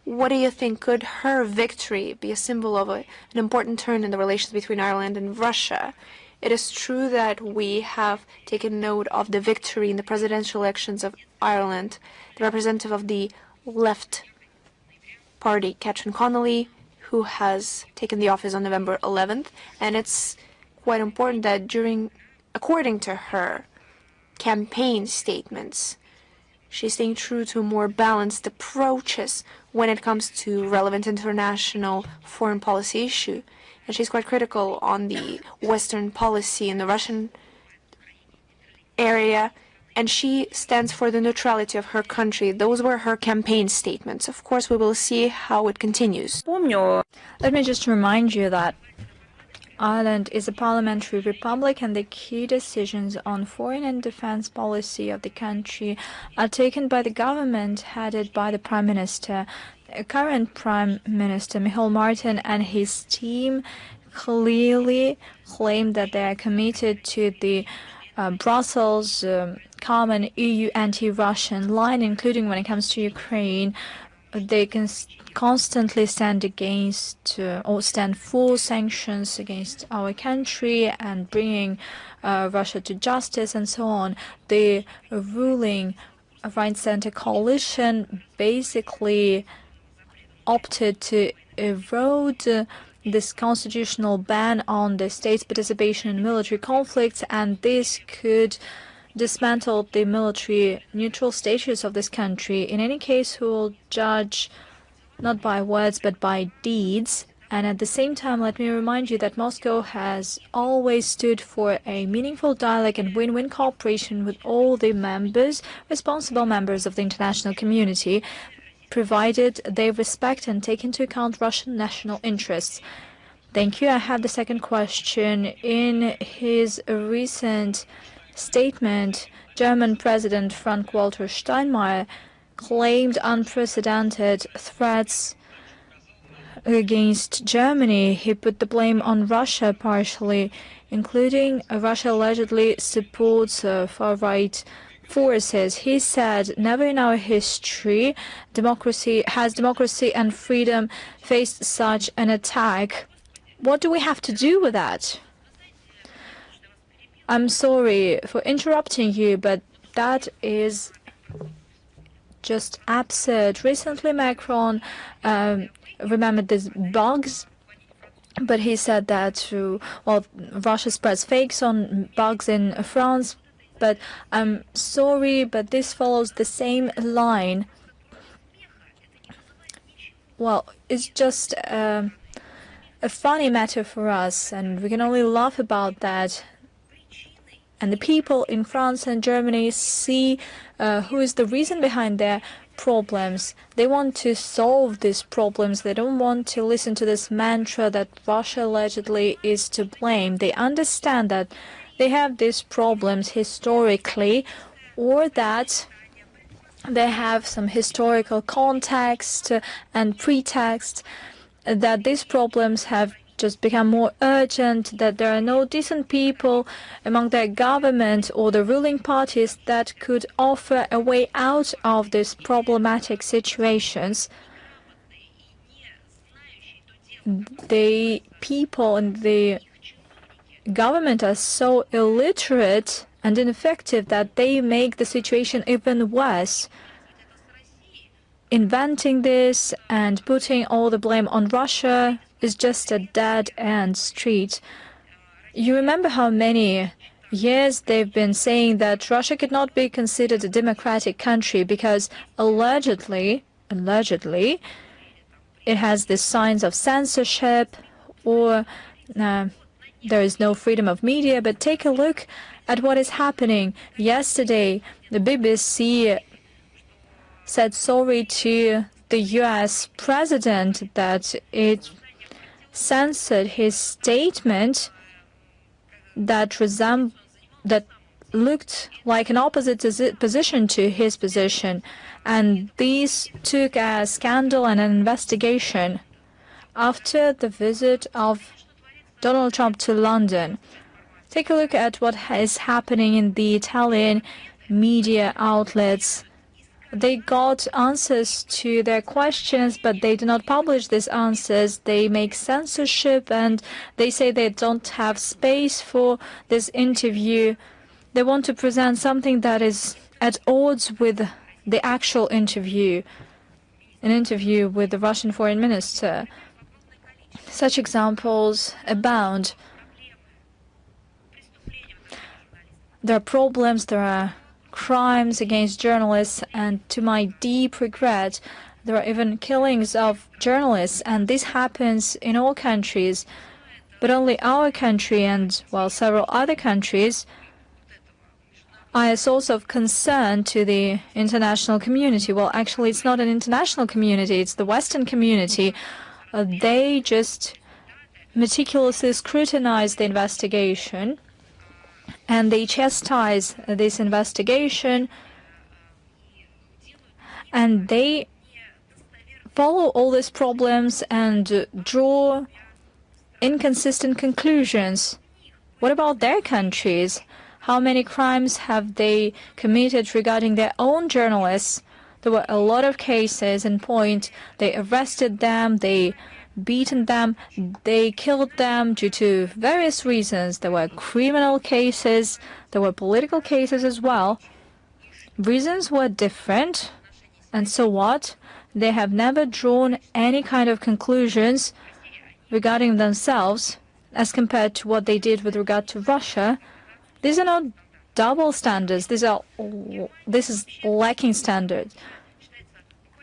What do you think? Could her victory be a symbol of an important turn in the relations between Ireland and Russia? It is true that we have taken note of the victory in the presidential elections of Ireland. The representative of the left party, Catherine Connolly, who has taken the office on November 11th, and it's quite important that according to her campaign statements, she's staying true to more balanced approaches when it comes to relevant international foreign policy issue. And she's quite critical on the Western policy in the Russian area, and she stands for the neutrality of her country. Those were her campaign statements. Of course, we will see how it continues. Let me just remind you that Ireland is a parliamentary republic, and the key decisions on foreign and defense policy of the country are taken by the government headed by the Prime Minister. current Prime Minister Michael Martin and his team clearly claim that they are committed to the Brussels common EU anti-Russian line, including when it comes to Ukraine. They can constantly stand against or stand for sanctions against our country and bringing Russia to justice and so on. The ruling right-center coalition basically opted to erode this constitutional ban on the state's participation in military conflicts, and this could dismantle the military neutral status of this country. In any case, we will judge not by words but by deeds. And at the same time, let me remind you that Moscow has always stood for a meaningful dialogue and win-win cooperation with all the members, responsible members of the international community, provided they respect and take into account Russian national interests. Thank you. I have the second question. In his recent statement, German President Frank-Walter Steinmeier claimed unprecedented threats against Germany. He put the blame on Russia partially, including Russia allegedly supports far-right forces. He said, never in our history has democracy and freedom faced such an attack. What do we have to do with that? I'm sorry for interrupting you, but that is just absurd. Recently, Macron remembered these bugs, but he said that, well, Russia spreads fakes on bugs in France. But I'm sorry, but this follows the same line. Well, it's just a funny matter for us, and we can only laugh about that. And the people in France and Germany see who is the reason behind their problems. They want to solve these problems. They don't want to listen to this mantra that Russia allegedly is to blame. They understand that they have these problems historically, or that they have some historical context and pretext, that these problems have just become more urgent, that there are no decent people among their government or the ruling parties that could offer a way out of these problematic situations. The people in the government are so illiterate and ineffective that they make the situation even worse. Inventing this and putting all the blame on Russia is just a dead-end street. You remember how many years they've been saying that Russia could not be considered a democratic country because allegedly, it has the signs of censorship, or there is no freedom of media. But take a look at what is happening. Yesterday, the BBC said sorry to the US president that it censored his statement that looked like an opposite position to his position. And these took a scandal and an investigation. After the visit of Donald Trump to London, take a look at what is happening in the Italian media outlets. They got answers to their questions, but they do not publish these answers. They make censorship, and they say they don't have space for this interview. They want to present something that is at odds with the actual interview, an interview with the Russian foreign minister. Such examples abound. There are problems, there are crimes against journalists, and to my deep regret, there are even killings of journalists, and this happens in all countries. But only our country and, well, several other countries are a source of concern to the international community. Well, actually, it's not an international community, it's the Western community. They just meticulously scrutinize the investigation, and they chastise this investigation, and they follow all these problems and draw inconsistent conclusions. What about their countries? How many crimes have they committed regarding their own journalists? There were a lot of cases in point. They arrested them, they beaten them, they killed them due to various reasons. There were criminal cases, there were political cases as well. Reasons were different, and so what? They have never drawn any kind of conclusions regarding themselves as compared to what they did with regard to Russia. These are not double standards. This is lacking standards.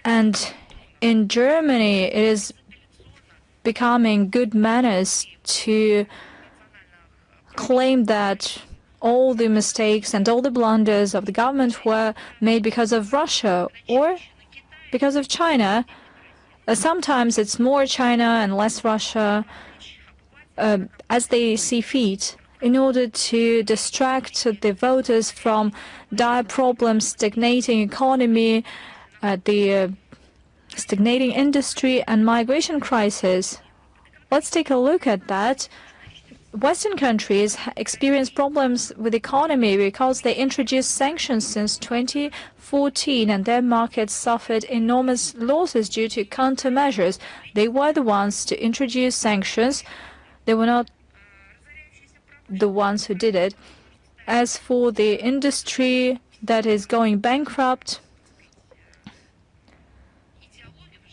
And in Germany, it is becoming good manners to claim that all the mistakes and all the blunders of the government were made because of Russia or because of China. Sometimes it's more China and less Russia, as they see fit, in order to distract the voters from dire problems, stagnating economy, the stagnating industry and migration crisis. Let's take a look at that. Western countries experience problems with the economy because they introduced sanctions since 2014, and their markets suffered enormous losses due to countermeasures. They were the ones to introduce sanctions. They were not the ones who did it. As for the industry that is going bankrupt,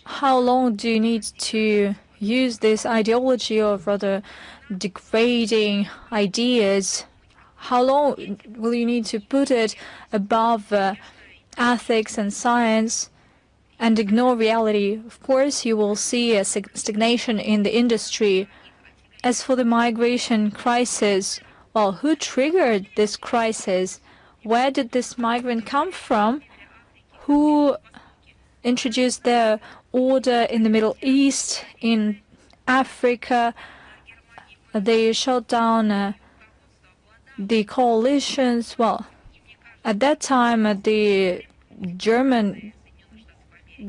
how long do you need to use this ideology of rather degrading ideas? How long will you need to put it above ethics and science and ignore reality? Of course, you will see a stagnation in the industry. As for the migration crisis, well, who triggered this crisis? Where did this migrant come from? Who introduced their order in the Middle East, in Africa? They shut down the coalitions. Well, at that time, the German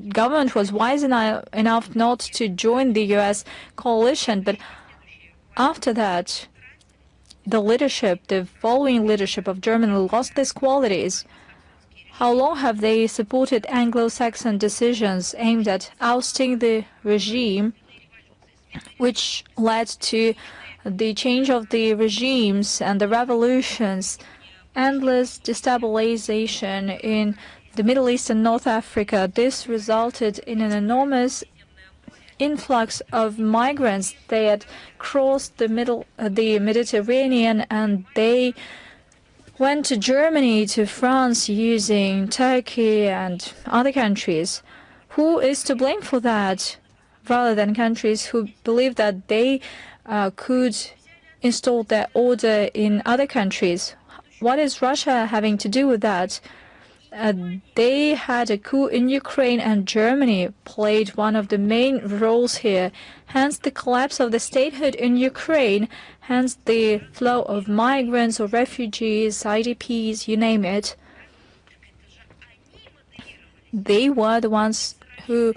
government was wise enough not to join the U.S. coalition, but after that, the following leadership of Germany lost these qualities. How long have they supported Anglo-Saxon decisions aimed at ousting the regime, which led to the change of the regimes and the revolutions, endless destabilization in the Middle East and North Africa? This resulted in an enormous influx of migrants. They had crossed the Mediterranean, and they went to Germany, to France, using Turkey and other countries. Who is to blame for that, rather than countries who believe that they could install their order in other countries? What is Russia having to do with that? They had a coup in Ukraine, and Germany played one of the main roles here. Hence the collapse of the statehood in Ukraine, hence the flow of migrants or refugees, IDPs, you name it. They were the ones who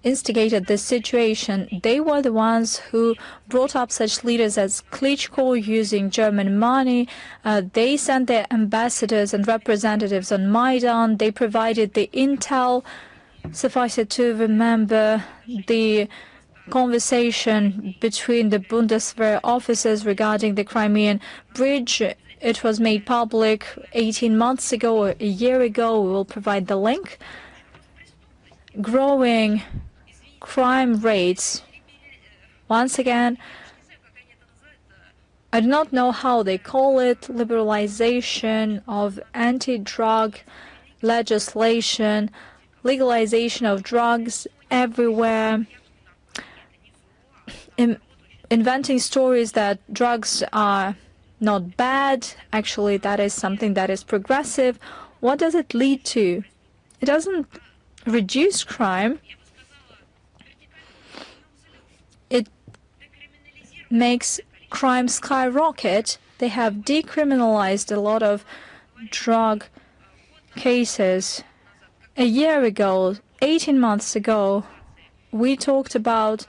instigated this situation. They were the ones who brought up such leaders as Klitschko using German money. They sent their ambassadors and representatives on Maidan. They provided the intel. Suffice it to remember the conversation between the Bundeswehr officers regarding the Crimean Bridge. It was made public 18 months ago or a year ago. We will provide the link. Growing crime rates. Once again, I do not know how they call it, liberalization of anti-drug legislation, legalization of drugs everywhere, inventing stories that drugs are not bad. Actually, that is something that is progressive. What does it lead to? It doesn't reduce crime. It makes crime skyrocket. They have decriminalized a lot of drug cases. A year ago, 18 months ago, we talked about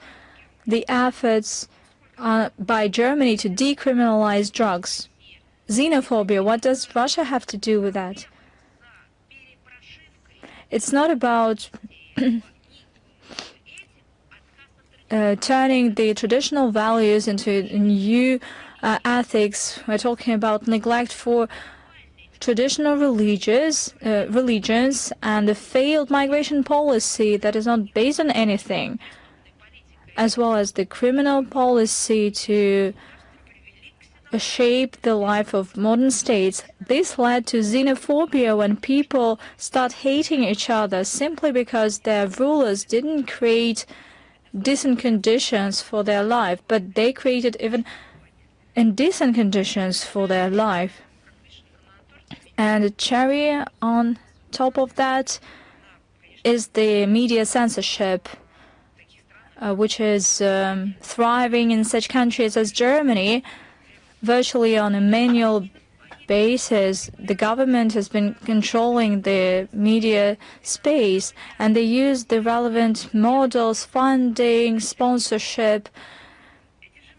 the efforts by Germany to decriminalize drugs. Xenophobia, what does Russia have to do with that? It's not about turning the traditional values into new ethics. We're talking about neglect for traditional religions and a failed migration policy that is not based on anything, as well as the criminal policy to shape the life of modern states. This led to xenophobia when people start hating each other simply because their rulers didn't create decent conditions for their life, but they created even indecent conditions for their life. And the cherry on top of that is the media censorship, which is thriving in such countries as Germany. Virtually on a manual basis, the government has been controlling the media space, and they use the relevant models, funding, sponsorship,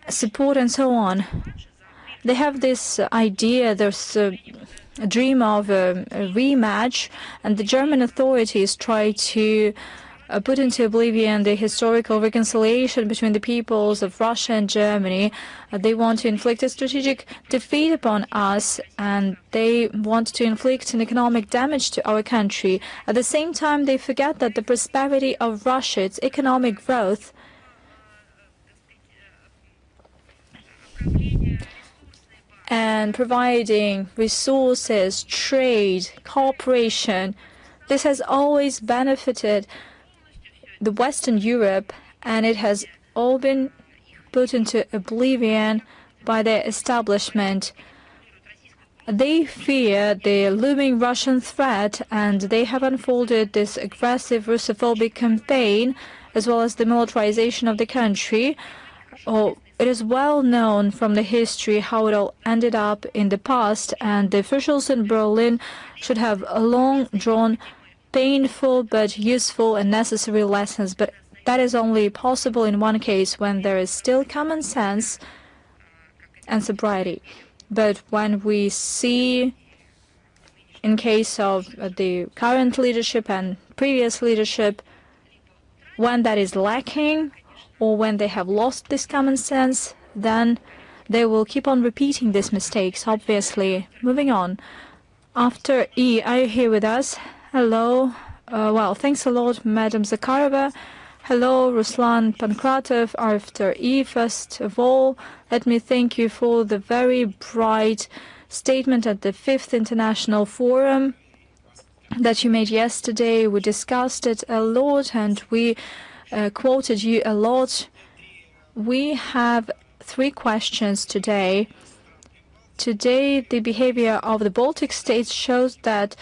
support, and so on. They have this idea, there's a dream of a rematch, and the German authorities try to put into oblivion the historical reconciliation between the peoples of Russia and Germany. They want to inflict a strategic defeat upon us, and they want to inflict an economic damage to our country. At the same time, they forget that the prosperity of Russia, its economic growth, and providing resources, trade, cooperation, this has always benefited the Western Europe, and it has all been put into oblivion by their establishment. They fear the looming Russian threat, and they have unfolded this aggressive Russophobic campaign, as well as the militarization of the country. It is well known from the history how it all ended up in the past, and the officials in Berlin should have a long-drawn, painful but useful and necessary lessons. But that is only possible in one case, when there is still common sense and sobriety. But when we see, in case of the current leadership and previous leadership, when that is lacking, or when they have lost this common sense, then they will keep on repeating these mistakes, obviously. Moving on. After E, are you here with us? Hello. Well, thanks a lot, Madam Zakharova. Hello, Ruslan Pankratov. After E, first of all, let me thank you for the very bright statement at the 5th International Forum that you made yesterday. We discussed it a lot, and we quoted you a lot. We have 3 questions today. Today, the behavior of the Baltic states shows that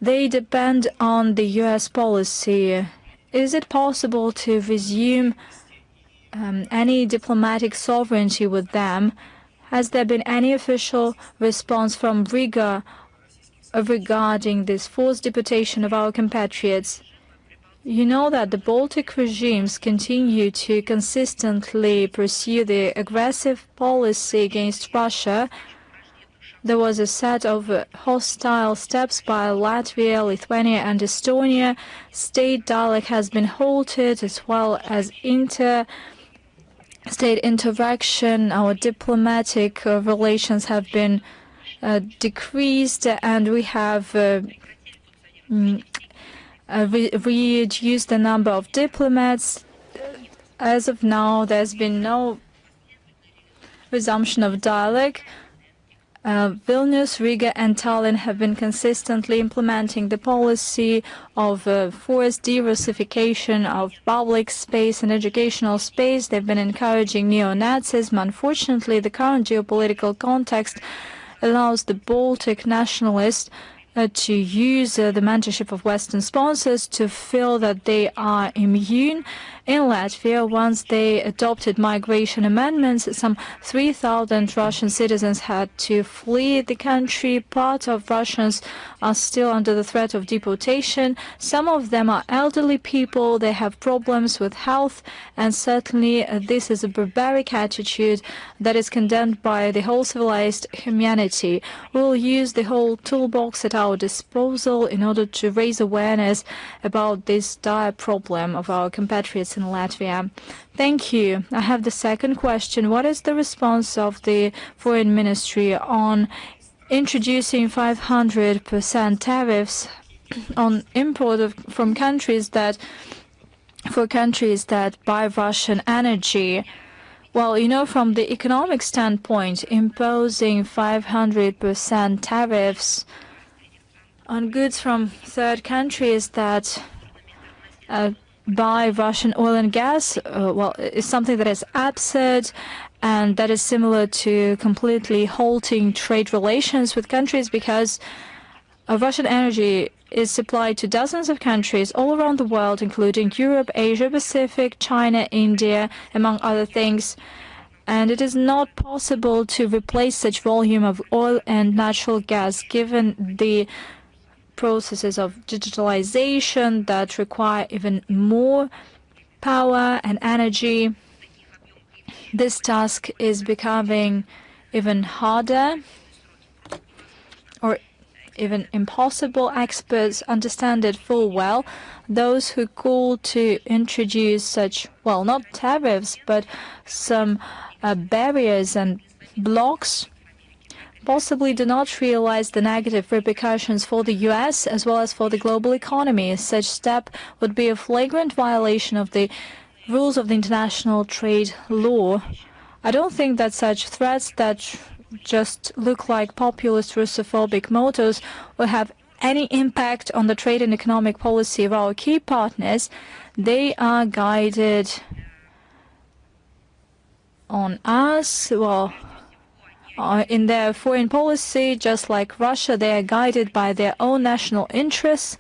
they depend on the U.S. policy. Is it possible to resume any diplomatic sovereignty with them? Has there been any official response from Riga regarding this forced deportation of our compatriots? You know that the Baltic regimes continue to consistently pursue the aggressive policy against Russia. There was a set of hostile steps by Latvia, Lithuania, and Estonia. State dialogue has been halted, as well as interstate interaction. Our diplomatic relations have been decreased, and we have reduced the number of diplomats. As of now, there's been no resumption of dialogue. Vilnius, Riga, and Tallinn have been consistently implementing the policy of forced de-Russification of public space and educational space. They've been encouraging neo-Nazism. Unfortunately, the current geopolitical context allows the Baltic nationalists to use the mentorship of Western sponsors to feel that they are immune In Latvia, once they adopted migration amendments, some 3,000 Russian citizens had to flee the country. Part of Russians are still under the threat of deportation. Some of them are elderly people. They have problems with health, and certainly this is a barbaric attitude that is condemned by the whole civilized humanity. We will use the whole toolbox at our disposal in order to raise awareness about this dire problem of our compatriots in Latvia. Thank you. I have the second question. What is the response of the Foreign Ministry on introducing 500% tariffs on import from countries that buy Russian energy? Well, you know, from the economic standpoint, imposing 500% tariffs on goods from third countries that buy Russian oil and gas, is something that is absurd, and that is similar to completely halting trade relations with countries, because Russian energy is supplied to dozens of countries all around the world, including Europe, Asia Pacific, China, India, among other things. And it is not possible to replace such volume of oil and natural gas, given the processes of digitalization that require even more power and energy. This task is becoming even harder or even impossible. Experts understand it full well. Those who call to introduce such, well, not tariffs, but some barriers and blocks, possibly do not realize the negative repercussions for the U.S. as well as for the global economy. Such step would be a flagrant violation of the rules of the international trade law. I don't think that such threats that just look like populist Russophobic mottos will have any impact on the trade and economic policy of our key partners. They are guided on us, in their foreign policy, just like Russia. They are guided by their own national interests.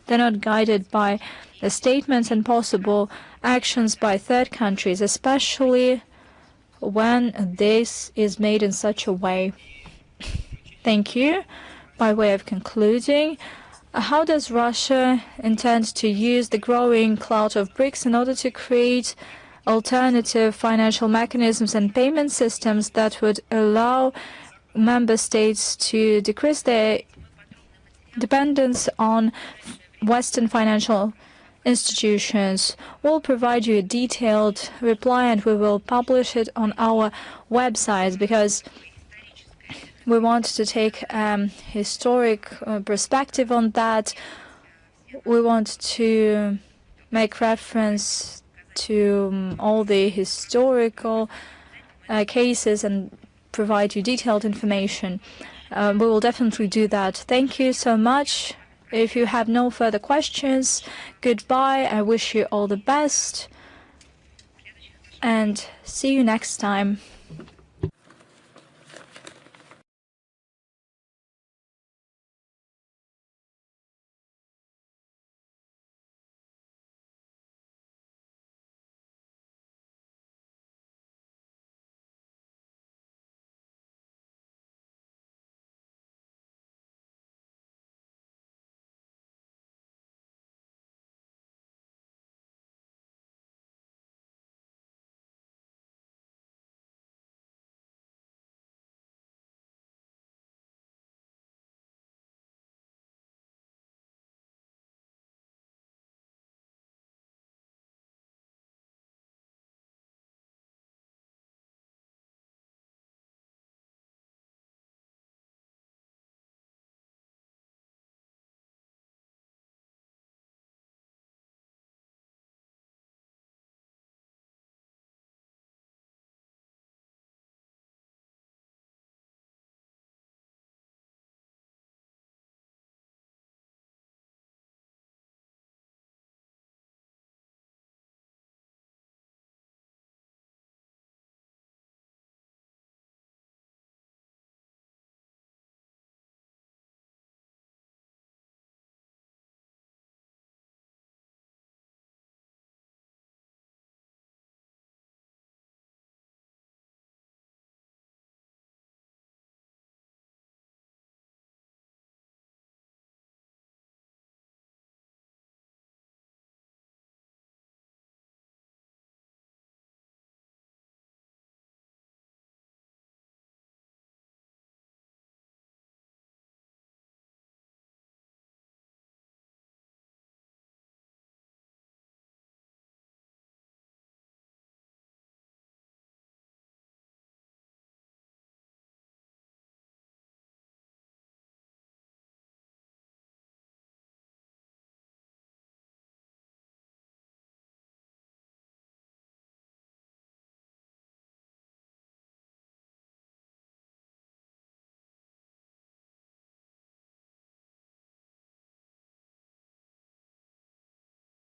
They're not guided by the statements and possible actions by third countries, especially when this is made in such a way. Thank you. By way of concluding, how does Russia intend to use the growing clout of BRICS in order to create alternative financial mechanisms and payment systems that would allow member states to decrease their dependence on Western financial institutions? We'll provide you a detailed reply, and we will publish it on our website, because we want to take historic perspective on that. We want to make reference to all the historical cases and provide you detailed information. We will definitely do that. Thank you so much. If you have no further questions, goodbye. I wish you all the best, and see you next time.